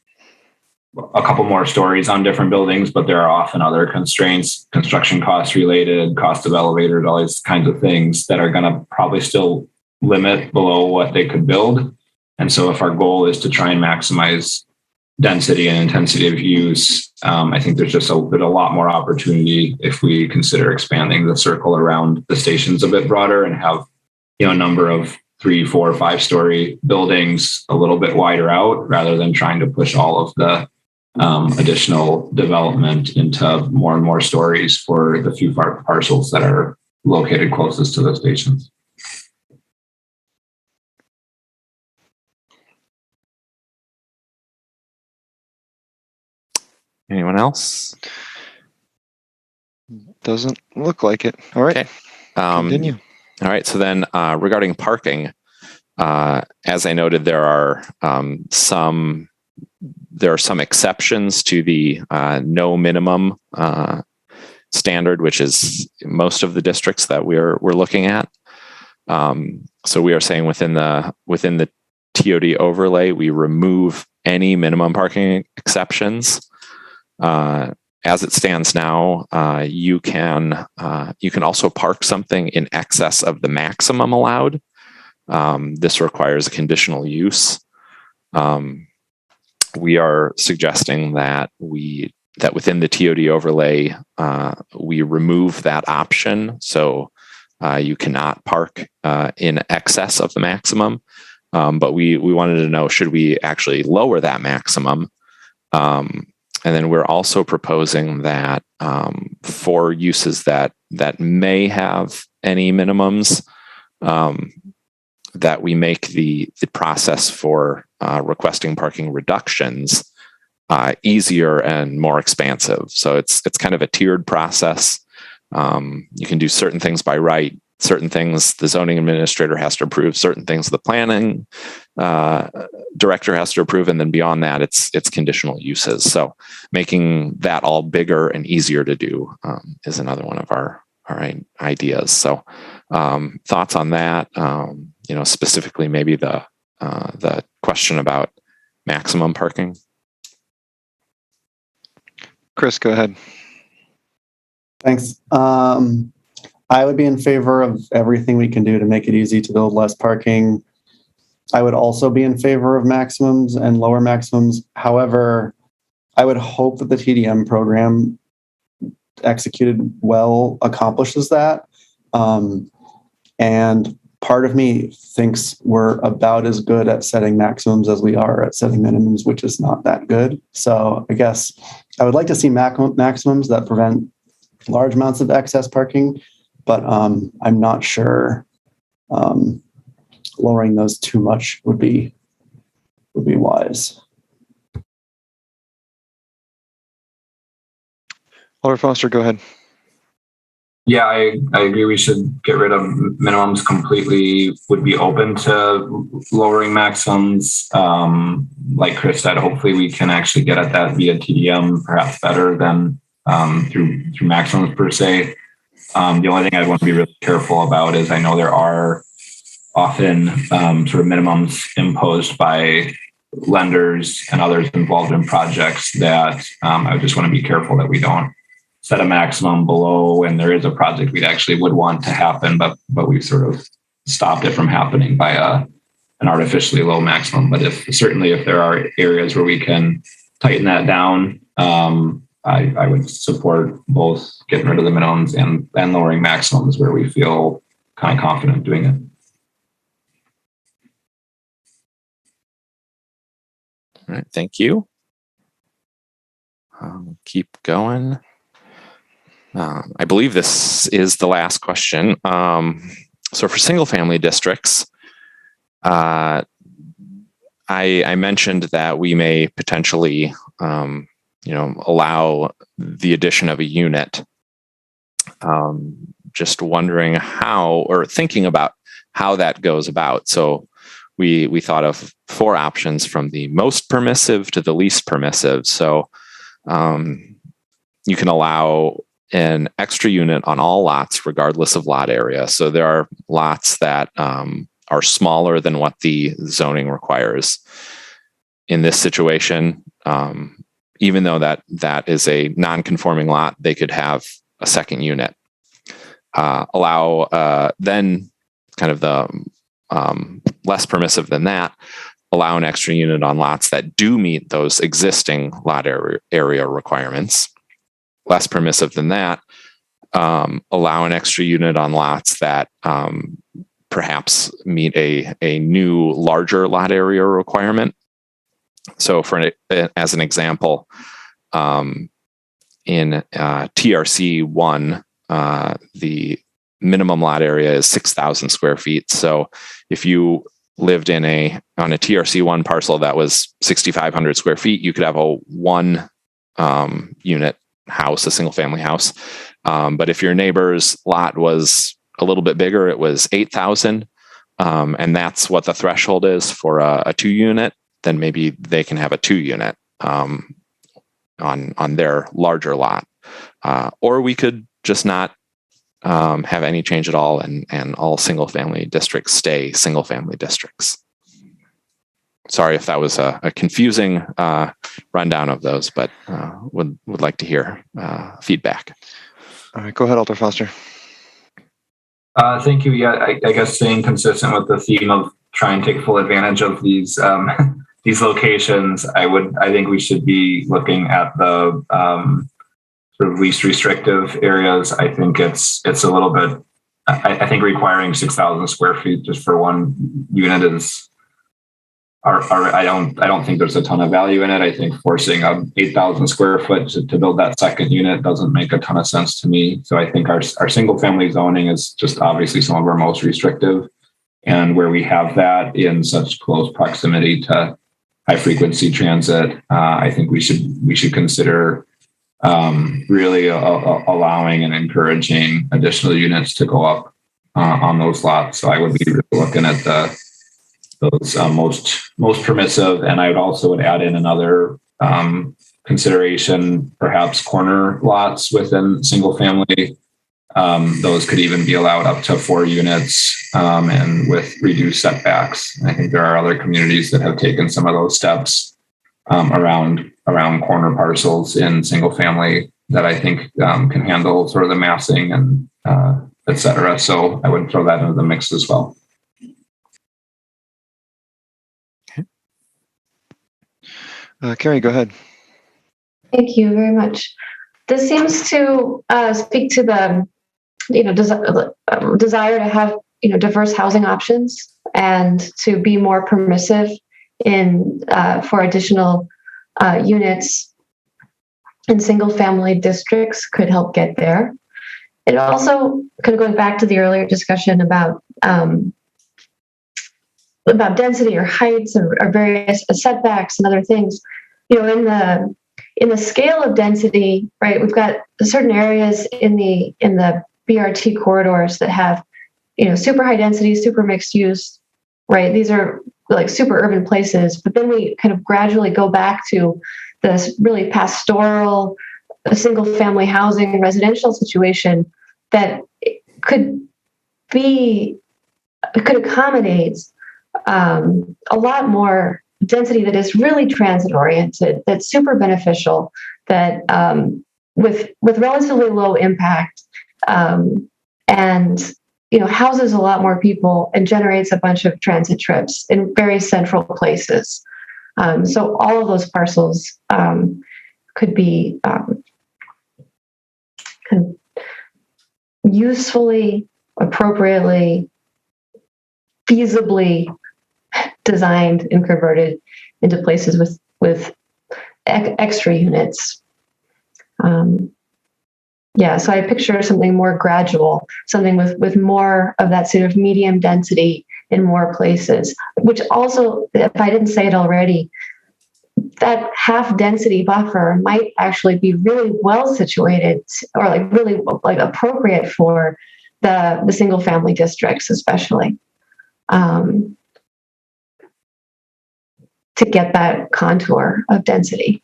a couple more stories on different buildings, but there are often other constraints, construction costs related, cost of elevators, all these kinds of things that are going to probably still limit below what they could build. And so if our goal is to try and maximize density and intensity of use, I think there's a lot more opportunity if we consider expanding the circle around the stations a bit broader and have, a number of 3, 4, 5-story buildings a little bit wider out, rather than trying to push all of the additional development into more and more stories for the few parcels that are located closest to the stations. Anyone else? Doesn't look like it. All right. Okay. Continue. All right. So then regarding parking, as I noted, there are some exceptions to the no minimum standard, which is most of the districts that we're looking at. So we are saying within the TOD overlay, we remove any minimum parking exceptions. As it stands now, you can also park something in excess of the maximum allowed. This requires a conditional use. We are suggesting that within the TOD overlay, we remove that option. So you cannot park in excess of the maximum. But we wanted to know, should we actually lower that maximum? And then we're also proposing that for uses that may have any minimums, that we make the process for requesting parking reductions easier and more expansive. So it's kind of a tiered process. You can do certain things by right, certain things the zoning administrator has to approve, certain things the planning director has to approve, and then beyond that, it's conditional uses. So making that all bigger and easier to do is another one of our ideas. So thoughts on that? Specifically, maybe the question about maximum parking. Chris, go ahead. Thanks. I would be in favor of everything we can do to make it easy to build less parking. I would also be in favor of maximums and lower maximums. However, I would hope that the TDM program executed well accomplishes that. And part of me thinks we're about as good at setting maximums as we are at setting minimums, which is not that good. So I guess I would like to see maximums that prevent large amounts of excess parking, but I'm not sure lowering those too much would be wise. Alder Foster, go ahead. Yeah, I agree. We should get rid of minimums completely. Would be open to lowering maximums. Like Chris said, hopefully we can actually get at that via TDM, perhaps better than through maximums per se. The only thing I'd want to be really careful about is I know there are often sort of minimums imposed by lenders and others involved in projects that I just want to be careful that we don't set a maximum below, and there is a project we actually would want to happen, but we've sort of stopped it from happening by an artificially low maximum. But if there are areas where we can tighten that down, I would support both getting rid of the minimums and lowering maximums where we feel kind of confident doing it. All right, thank you. Keep going. I believe this is the last question. So for single family districts, I I mentioned that we may potentially, allow the addition of a unit. Just wondering how, or thinking about how that goes about. So we thought of 4 options from the most permissive to the least permissive. So you can allow an extra unit on all lots, regardless of lot area. So there are lots that are smaller than what the zoning requires. In this situation, even though that is a non-conforming lot, they could have a second unit. Allow then kind of the less permissive than that, allow an extra unit on lots that do meet those existing lot area requirements. Less permissive than that, allow an extra unit on lots that perhaps meet a new larger lot area requirement. So as an example, in TRC 1, the minimum lot area is 6,000 square feet. So if you lived on a TRC 1 parcel that was 6,500 square feet, you could have a 1 unit house, a single family house. But if your neighbor's lot was a little bit bigger, it was 8,000, and that's what the threshold is for a 2 unit, then maybe they can have a 2 unit on their larger lot. Or we could just not have any change at all, and all single family districts stay single family districts. Sorry if that was a confusing rundown of those, but would like to hear feedback. All right, go ahead, Alder Foster. Thank you. Yeah, I guess staying consistent with the theme of try and take full advantage of these these locations, I think we should be looking at the sort of least restrictive areas. I think it's a little bit. I think requiring 6,000 square feet just for 1 unit is. I don't think there's a ton of value in it. I think forcing 8,000 square foot to build that second unit doesn't make a ton of sense to me. So I think our single family zoning is just obviously some of our most restrictive, and where we have that in such close proximity to high frequency transit, I think we should consider really allowing and encouraging additional units to go up on those lots. So I would be really looking at those most permissive, and I would add in another consideration, perhaps corner lots within single family. Those could even be allowed up to 4 units and with reduced setbacks. And I think there are other communities that have taken some of those steps around corner parcels in single family that I think can handle sort of the massing and et cetera. So I would throw that into the mix as well. Carrie, go ahead. Thank you very much. This seems to speak to the, desire to have, diverse housing options and to be more permissive in for additional units in single-family districts could help get there. It also, kind of going back to the earlier discussion about density or heights or various setbacks and other things, in the scale of density, right? We've got certain areas in the BRT corridors that have, super high density, super mixed use, right? These are like super urban places, but then we kind of gradually go back to this really pastoral, single family housing and residential situation that could accommodate a lot more density that is really transit oriented, that's super beneficial, that with relatively low impact, and houses a lot more people and generates a bunch of transit trips in very central places. So all of those parcels could be kind of usefully, appropriately, feasibly designed and converted into places with extra units. So I picture something more gradual, something with more of that sort of medium density in more places, which also, if I didn't say it already, that half density buffer might actually be really well situated or like really like appropriate for the single family districts, especially to get that contour of density.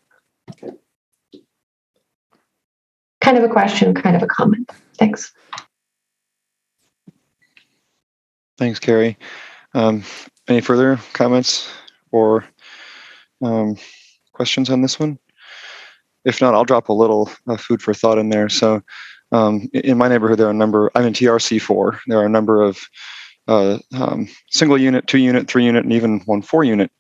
Kind of a question, kind of a comment. Thanks. Thanks, Carrie. Any further comments or questions on this one? If not, I'll drop a little food for thought in there. So in my neighborhood, there are a number, I'm in TRC4, there are a number of single unit, 2 unit, 3 unit, and even 1 4 unit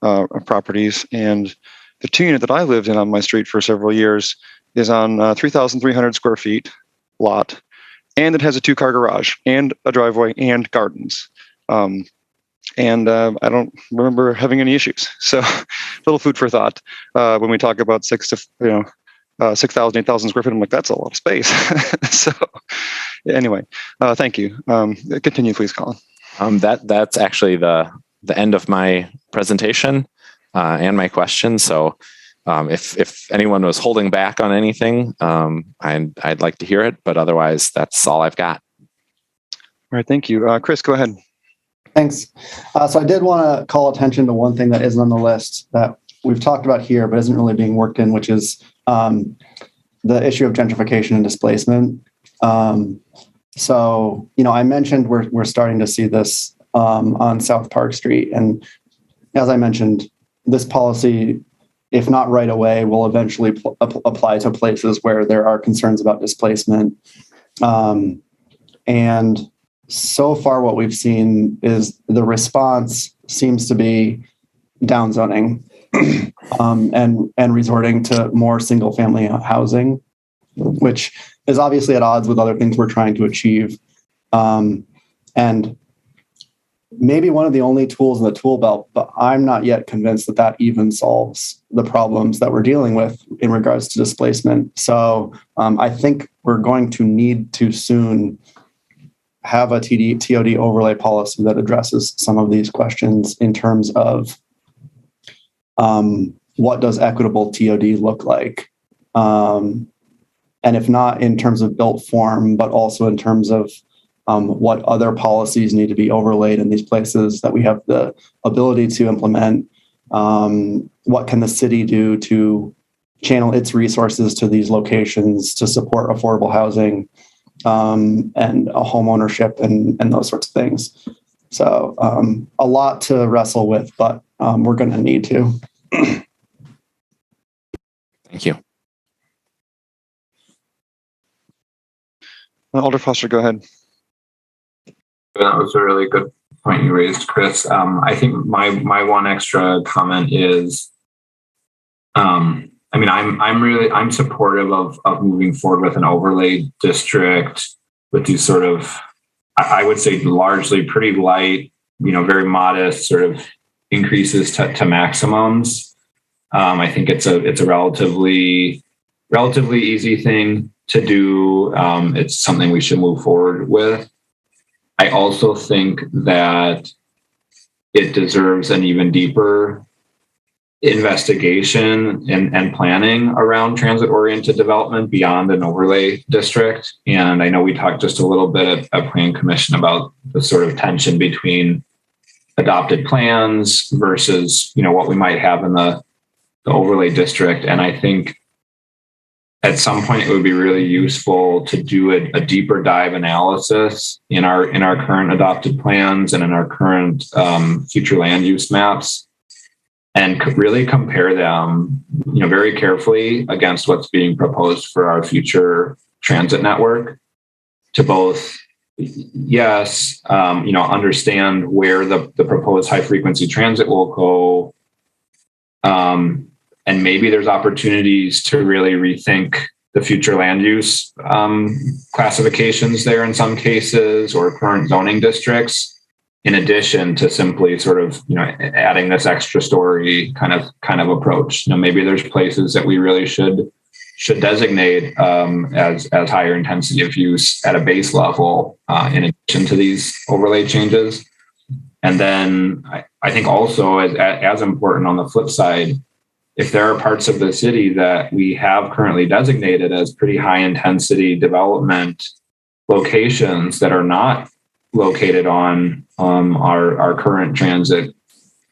properties. And the 2 unit that I lived in on my street for several years is on 3,300 square feet lot. And it has a 2-car garage and a driveway and gardens. And I don't remember having any issues. So little food for thought when we talk about 6,000, 8,000 square feet. I'm like, that's a lot of space. So anyway, thank you. Continue, please, Colin. That's actually the end of my presentation and my question. So if anyone was holding back on anything, I'd like to hear it. But otherwise, that's all I've got. All right, thank you. Chris, go ahead. Thanks. So I did want to call attention to one thing that isn't on the list that we've talked about here, but isn't really being worked in, which is the issue of gentrification and displacement. So, I mentioned we're starting to see this on South Park Street. And as I mentioned, this policy, if not right away, will eventually apply to places where there are concerns about displacement. And so far, what we've seen is the response seems to be downzoning and resorting to more single-family housing, which is obviously at odds with other things we're trying to achieve. And maybe one of the only tools in the tool belt, but I'm not yet convinced that even solves the problems that we're dealing with in regards to displacement. So I think we're going to need to soon have a TOD overlay policy that addresses some of these questions in terms of what does equitable TOD look like? And if not in terms of built form, but also in terms of what other policies need to be overlaid in these places that we have the ability to implement. What can the city do to channel its resources to these locations to support affordable housing and a home ownership and those sorts of things. So a lot to wrestle with, but we're going to need to. Thank you. Alder Foster, go ahead. That was a really good point you raised, Chris. I think my one extra comment is, I'm supportive of moving forward with an overlay district with these sort of, I would say, largely pretty light, very modest sort of increases to maximums. I think it's a relatively easy thing to do. It's something we should move forward with. I also think that it deserves an even deeper investigation and planning around transit-oriented development beyond an overlay district. And I know we talked just a little bit at Plan Commission about the sort of tension between adopted plans versus, what we might have in the overlay district. And I think at some point it would be really useful to do a deeper dive analysis in our current adopted plans and in our current future land use maps, and really compare them, very carefully against what's being proposed for our future transit network, to both, yes, understand where the proposed high frequency transit will go, and maybe there's opportunities to really rethink the future land use classifications there in some cases, or current zoning districts, in addition to simply sort of, adding this extra story kind of approach. Maybe there's places that we really should designate as higher intensity of use at a base level in addition to these overlay changes. And then I think also as important on the flip side, if there are parts of the city that we have currently designated as pretty high intensity development locations that are not located on our current transit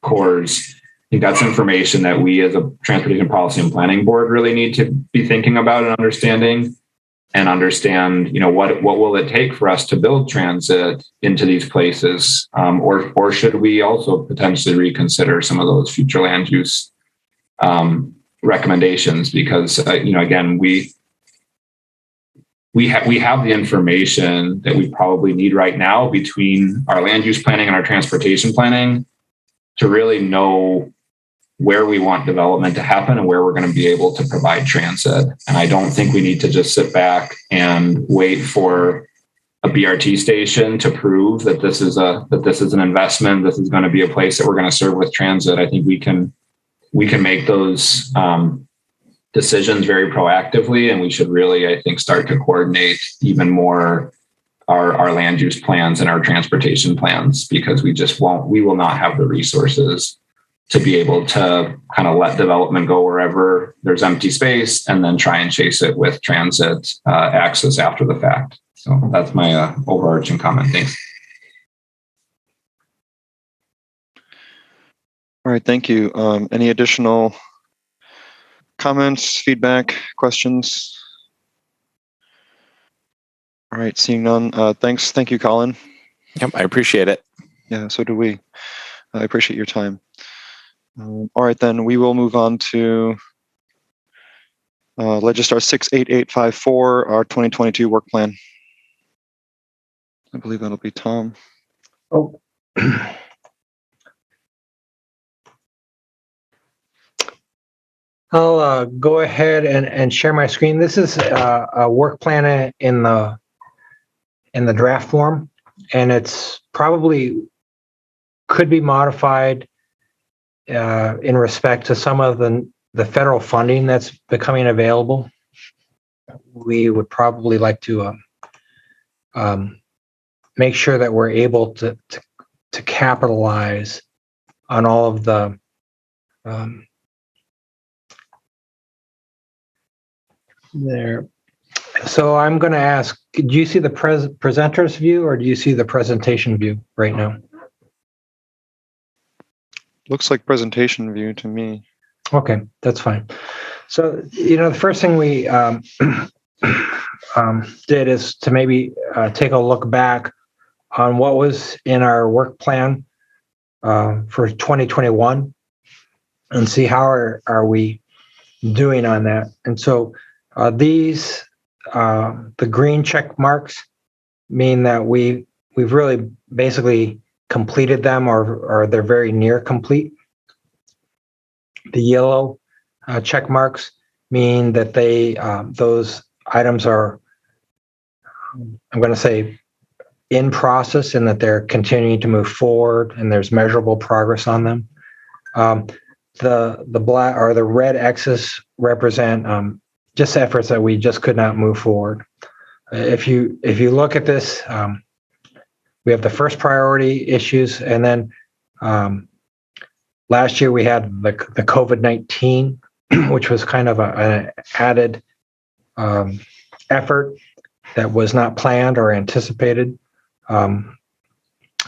cores, I think that's information that we as a transportation policy and planning board really need to be thinking about and understand, what will it take for us to build transit into these places, or should we also potentially reconsider some of those future land use recommendations? Because again, we have the information that we probably need right now between our land use planning and our transportation planning to really know where we want development to happen and where we're going to be able to provide transit. And I don't think we need to just sit back and wait for a BRT station to prove that this is an investment. This is going to be a place that we're going to serve with transit. I think we can make those decisions very proactively, and we should really, I think, start to coordinate even more our land use plans and our transportation plans, because we will not have the resources to be able to kind of let development go wherever there's empty space and then try and chase it with transit access after the fact. So that's my overarching comment. Thanks. All right, thank you. Any additional comments, feedback, questions? All right, seeing none. Thanks. Thank you, Colin. Yep, I appreciate it. Yeah, so do we. I appreciate your time. All right, then we will move on to Legistar 68854, our 2022 work plan. I believe that'll be Tom. Oh. I'll go ahead and share my screen. This is a work plan in the draft form, and it's probably could be modified in respect to some of the federal funding that's becoming available. We would probably like to make sure that we're able to capitalize on all of the there. So I'm going to ask, do you see the presenter's view, or do you see the presentation view right now? Looks like presentation view to me. Okay, that's fine. So, the first thing we did is to maybe take a look back on what was in our work plan for 2021 and see how are we doing on that. And so these, the green check marks mean that we've really basically completed them, or they're very near complete. The yellow check marks mean that those items are, I'm going to say, in process, and that they're continuing to move forward and there's measurable progress on them. The black or the red X's represent just efforts that we just could not move forward. If you look at this, we have the first priority issues, and then last year we had the COVID-19, which was kind of an added effort that was not planned or anticipated. And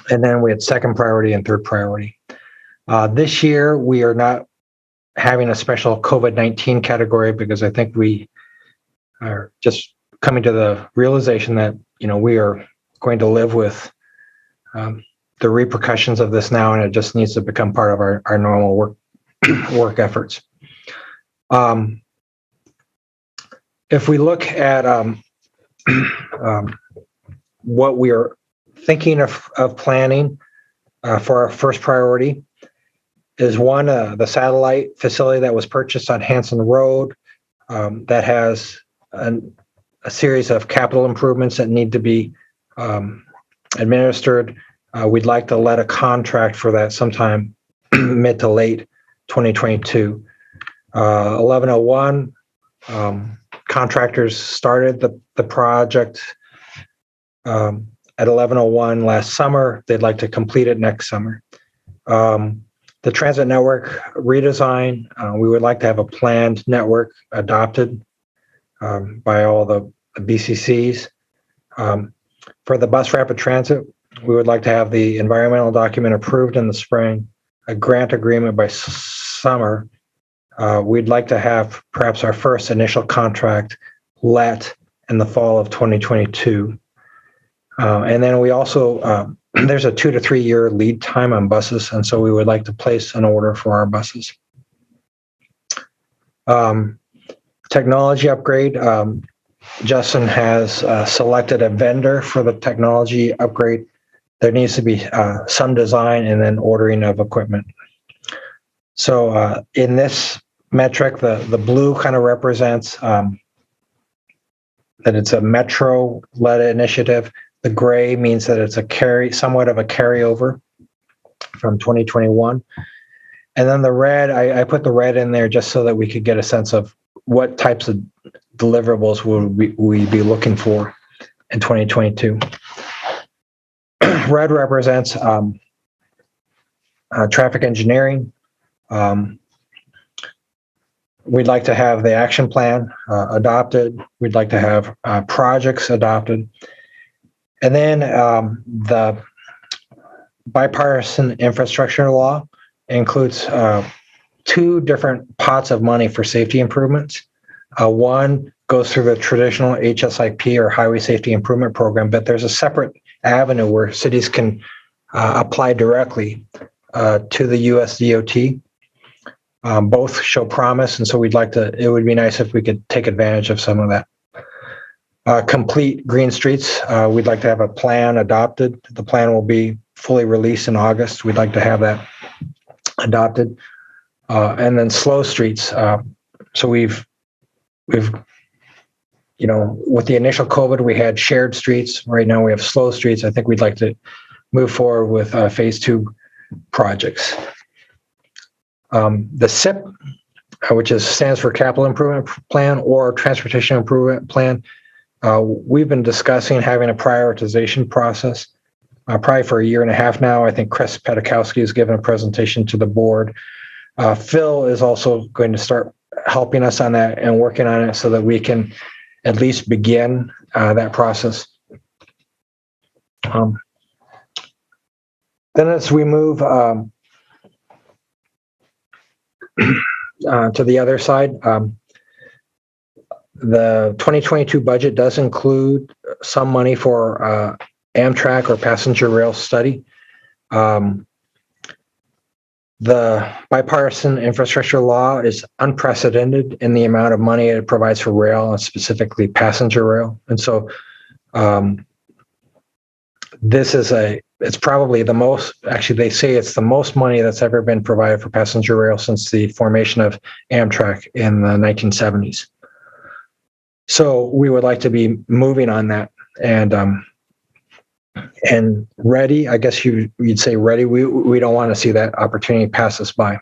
then we had second priority and third priority. This year we are not having a special COVID-19 category, because I think we are just coming to the realization that we are going to live with the repercussions of this now, and it just needs to become part of our normal work efforts. If we look at what we are thinking of planning for our first priority is one, the satellite facility that was purchased on Hanson Road that has a series of capital improvements that need to be administered. We'd like to let a contract for that sometime mid to late 2022. 1101, contractors started the project at 1101 last summer. They'd like to complete it next summer. The transit network redesign, we would like to have a planned network adopted by all the BCCs. For the bus rapid transit, we would like to have the environmental document approved in the spring, a grant agreement by summer. We'd like to have perhaps our first initial contract let in the fall of 2022. And then we also, there's a 2 to 3 year lead time on buses, and so we would like to place an order for our buses. Technology upgrade. Justin has selected a vendor for the technology upgrade. There needs to be some design and then ordering of equipment. So in this metric, the blue kind of represents that it's a metro-led initiative. The gray means that it's somewhat of a carryover from 2021. And then the red, I put the red in there just so that we could get a sense of what types of deliverables will we be looking for in 2022. Red represents traffic engineering. We'd like to have the action plan adopted. We'd like to have projects adopted. And then the bipartisan infrastructure law includes 2 different pots of money for safety improvements. One goes through the traditional HSIP or Highway Safety Improvement Program, but there's a separate avenue where cities can apply directly to the US DOT. Both show promise, and so it would be nice if we could take advantage of some of that. Complete green streets. We'd like to have a plan adopted. The plan will be fully released in August. We'd like to have that adopted. And then slow streets. So we've, with the initial COVID, we had shared streets. Right now we have slow streets. I think we'd like to move forward with phase 2 projects. The SIP, which stands for Capital Improvement Plan or Transportation Improvement Plan, we've been discussing having a prioritization process probably for 1.5 years now. I think Chris Petakowski has given a presentation to the board. Phil is also going to start helping us on that and working on it so that we can at least begin that process. Then as we move to the other side, the 2022 budget does include some money for Amtrak or passenger rail study. The bipartisan infrastructure law is unprecedented in the amount of money it provides for rail and specifically passenger rail. And so it's probably the most, actually they say it's the most money that's ever been provided for passenger rail since the formation of Amtrak in the 1970s. So we would like to be moving on that and ready, I guess you'd say ready. We don't want to see that opportunity pass us by.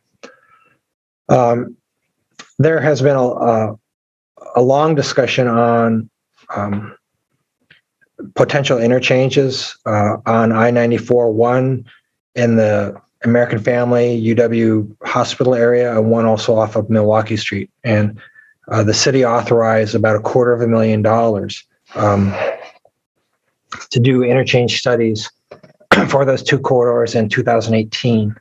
There has been a long discussion on potential interchanges on I-94, in the American Family UW Hospital area, and one also off of Milwaukee Street. And the city authorized about $250,000 to do interchange studies for those 2 corridors in 2018.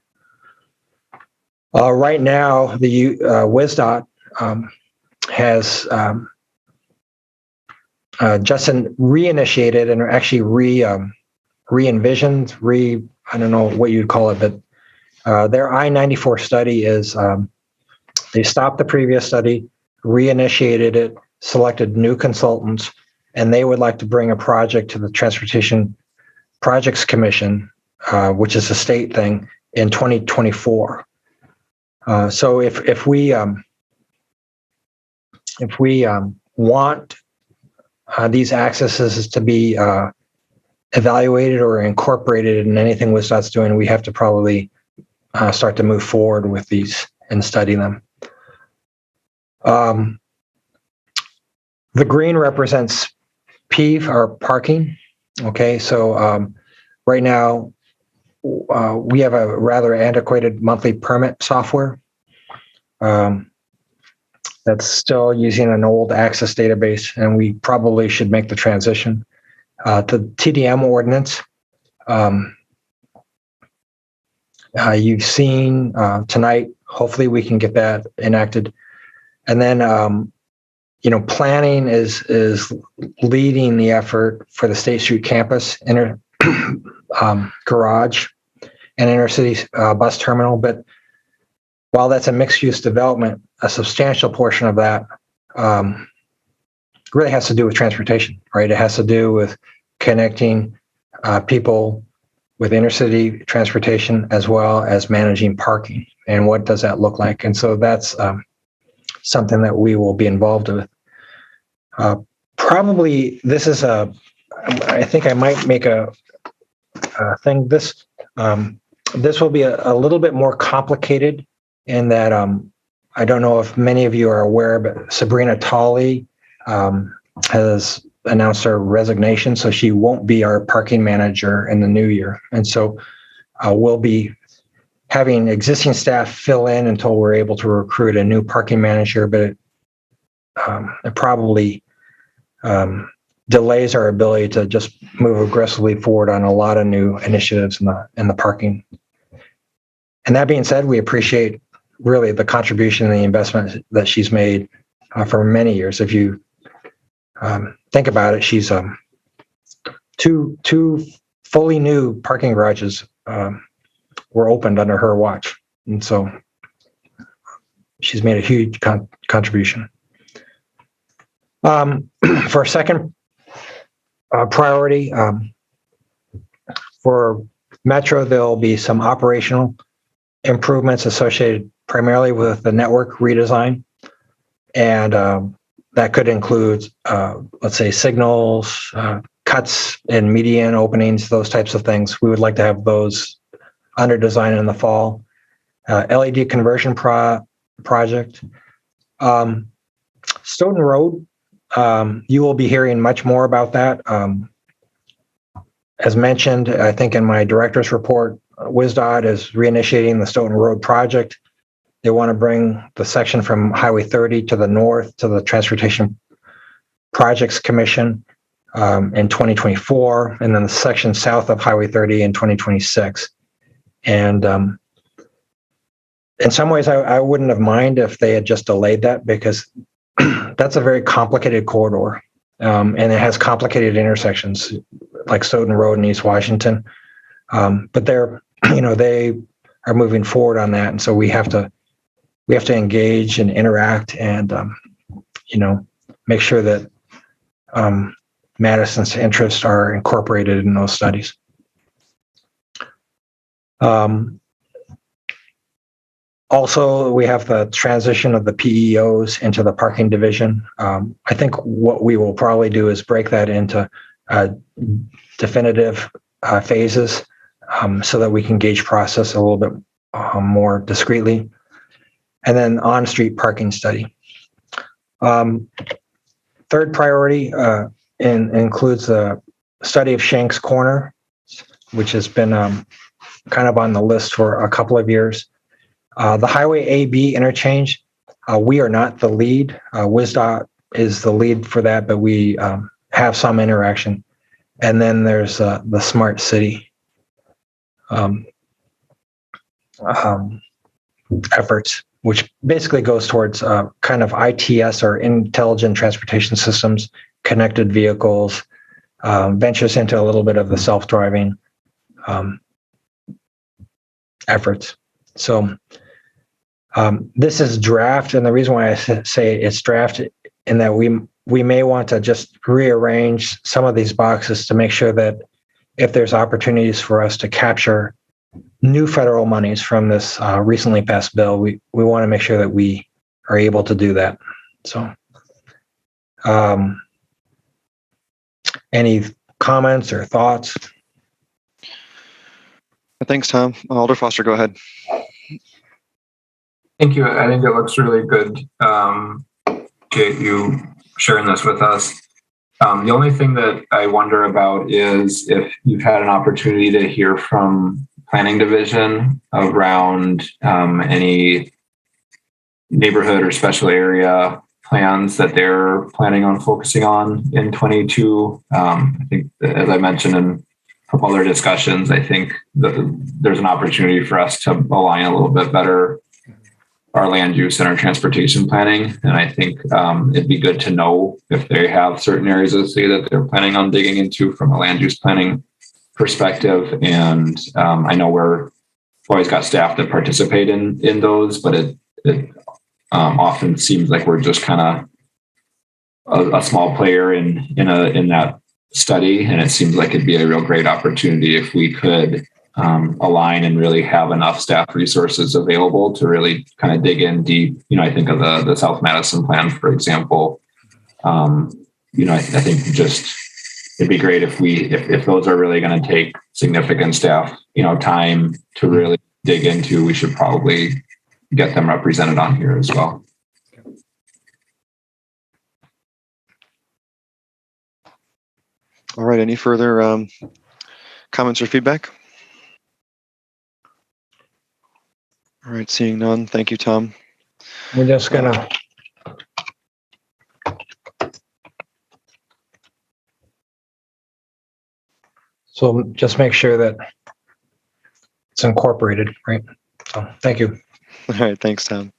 Right now, the WSDOT has Justin reinitiated and actually re-envisioned, I don't know what you'd call it, but their I-94 study is, they stopped the previous study, reinitiated it, selected new consultants, and they would like to bring a project to the Transportation Projects Commission, which is a state thing, in 2024. So if we want these accesses to be evaluated or incorporated in anything WSDOT's doing, we have to probably start to move forward with these and study them. The green represents PEEV, or parking. Okay, so right now we have a rather antiquated monthly permit software that's still using an old Access database, and we probably should make the transition to TDM ordinance. You've seen tonight. Hopefully, we can get that enacted, and then planning is leading the effort for the State Street campus garage and intercity bus terminal. But while that's a mixed-use development, a substantial portion of that really has to do with transportation, right? It has to do with connecting people with intercity transportation as well as managing parking. And what does that look like? And so that's something that we will be involved with. Probably this is I think I might make a thing. This will be a little bit more complicated in that I don't know if many of you are aware, but Sabrina Tolley has announced her resignation, so she won't be our parking manager in the new year. And so we'll be having existing staff fill in until we're able to recruit a new parking manager, but it probably delays our ability to just move aggressively forward on a lot of new initiatives in the parking. And that being said, we appreciate really the contribution and the investment that she's made for many years. If you think about it, she's two fully new parking garages were opened under her watch, and so she's made a huge contribution. For a second priority, for Metro, there'll be some operational improvements associated primarily with the network redesign, and that could include, let's say, signals, cuts and median openings, those types of things. We would like to have those under design in the fall. LED conversion project. Stoughton Road, you will be hearing much more about that. As mentioned, I think in my director's report, WSDOT is reinitiating the Stoughton Road project. They want to bring the section from Highway 30 to the north to the Transportation Projects Commission in 2024, and then the section south of Highway 30 in 2026. And in some ways, I wouldn't have minded if they had just delayed that, because that's a very complicated corridor, and it has complicated intersections like Stoughton Road and East Washington. But they are moving forward on that, and so we have to engage and interact and make sure that Madison's interests are incorporated in those studies. Also, we have the transition of the PEOs into the parking division. I think what we will probably do is break that into definitive phases so that we can gauge process a little bit more discreetly. And then on-street parking study. Third priority includes the study of Shanks Corner, which has been kind of on the list for a couple of years. The Highway AB interchange, we are not the lead. WSDOT is the lead for that, but we have some interaction. And then there's the Smart City efforts, which basically goes towards kind of ITS, or intelligent transportation systems, connected vehicles, ventures into a little bit of the self-driving efforts. So this is draft, and the reason why I say it's draft in that we may want to just rearrange some of these boxes to make sure that if there's opportunities for us to capture new federal monies from this recently passed bill, we want to make sure that we are able to do that. So any comments or thoughts? Thanks, Tom. Alder Foster, go ahead. Thank you. I think it looks really good, Kate, you sharing this with us. The only thing that I wonder about is if you've had an opportunity to hear from Planning Division around any neighborhood or special area plans that they're planning on focusing on in 22. I think, as I mentioned in a couple other discussions, I think there's an opportunity for us to align a little bit better our land use and our transportation planning. And I think it'd be good to know if they have certain areas of the city that they're planning on digging into from a land use planning perspective. And I know we've always got staff that participate in those, but it often seems like we're just kind of a small player in that study. And it seems like it'd be a real great opportunity if we could align and really have enough staff resources available to really kind of dig in deep. I think of the South Madison plan, for example. I think just it'd be great if those are really going to take significant staff, time to really dig into. We should probably get them represented on here as well. All right. Any further comments or feedback? All right. Seeing none. Thank you, Tom. We're just gonna. So just make sure that it's incorporated, right? So thank you. All right. Thanks, Tom.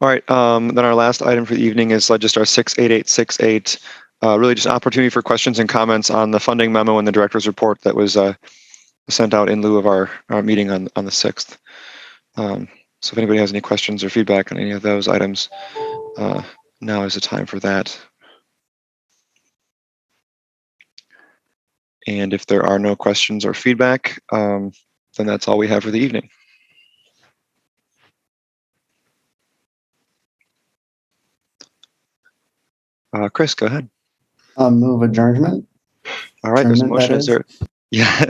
All right. Then our last item for the evening is just our 68868. Really just an opportunity for questions and comments on the funding memo and the director's report that was sent out in lieu of our meeting on the 6th. So if anybody has any questions or feedback on any of those items, now is the time for that. And if there are no questions or feedback, then that's all we have for the evening. Chris, go ahead. Move adjournment. All right, there's a Adjournment, motion. that Is there? Yeah,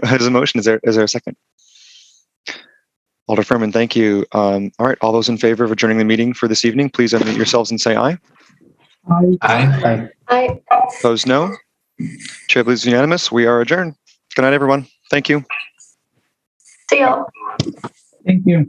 there's a motion. Is there a second? Alder Furman, thank you. All right, all those in favor of adjourning the meeting for this evening, please unmute yourselves and say aye. Aye. I Opposed, no. Chair believes unanimous. We are adjourned. Good night, everyone. Thank you. see you. Thank you.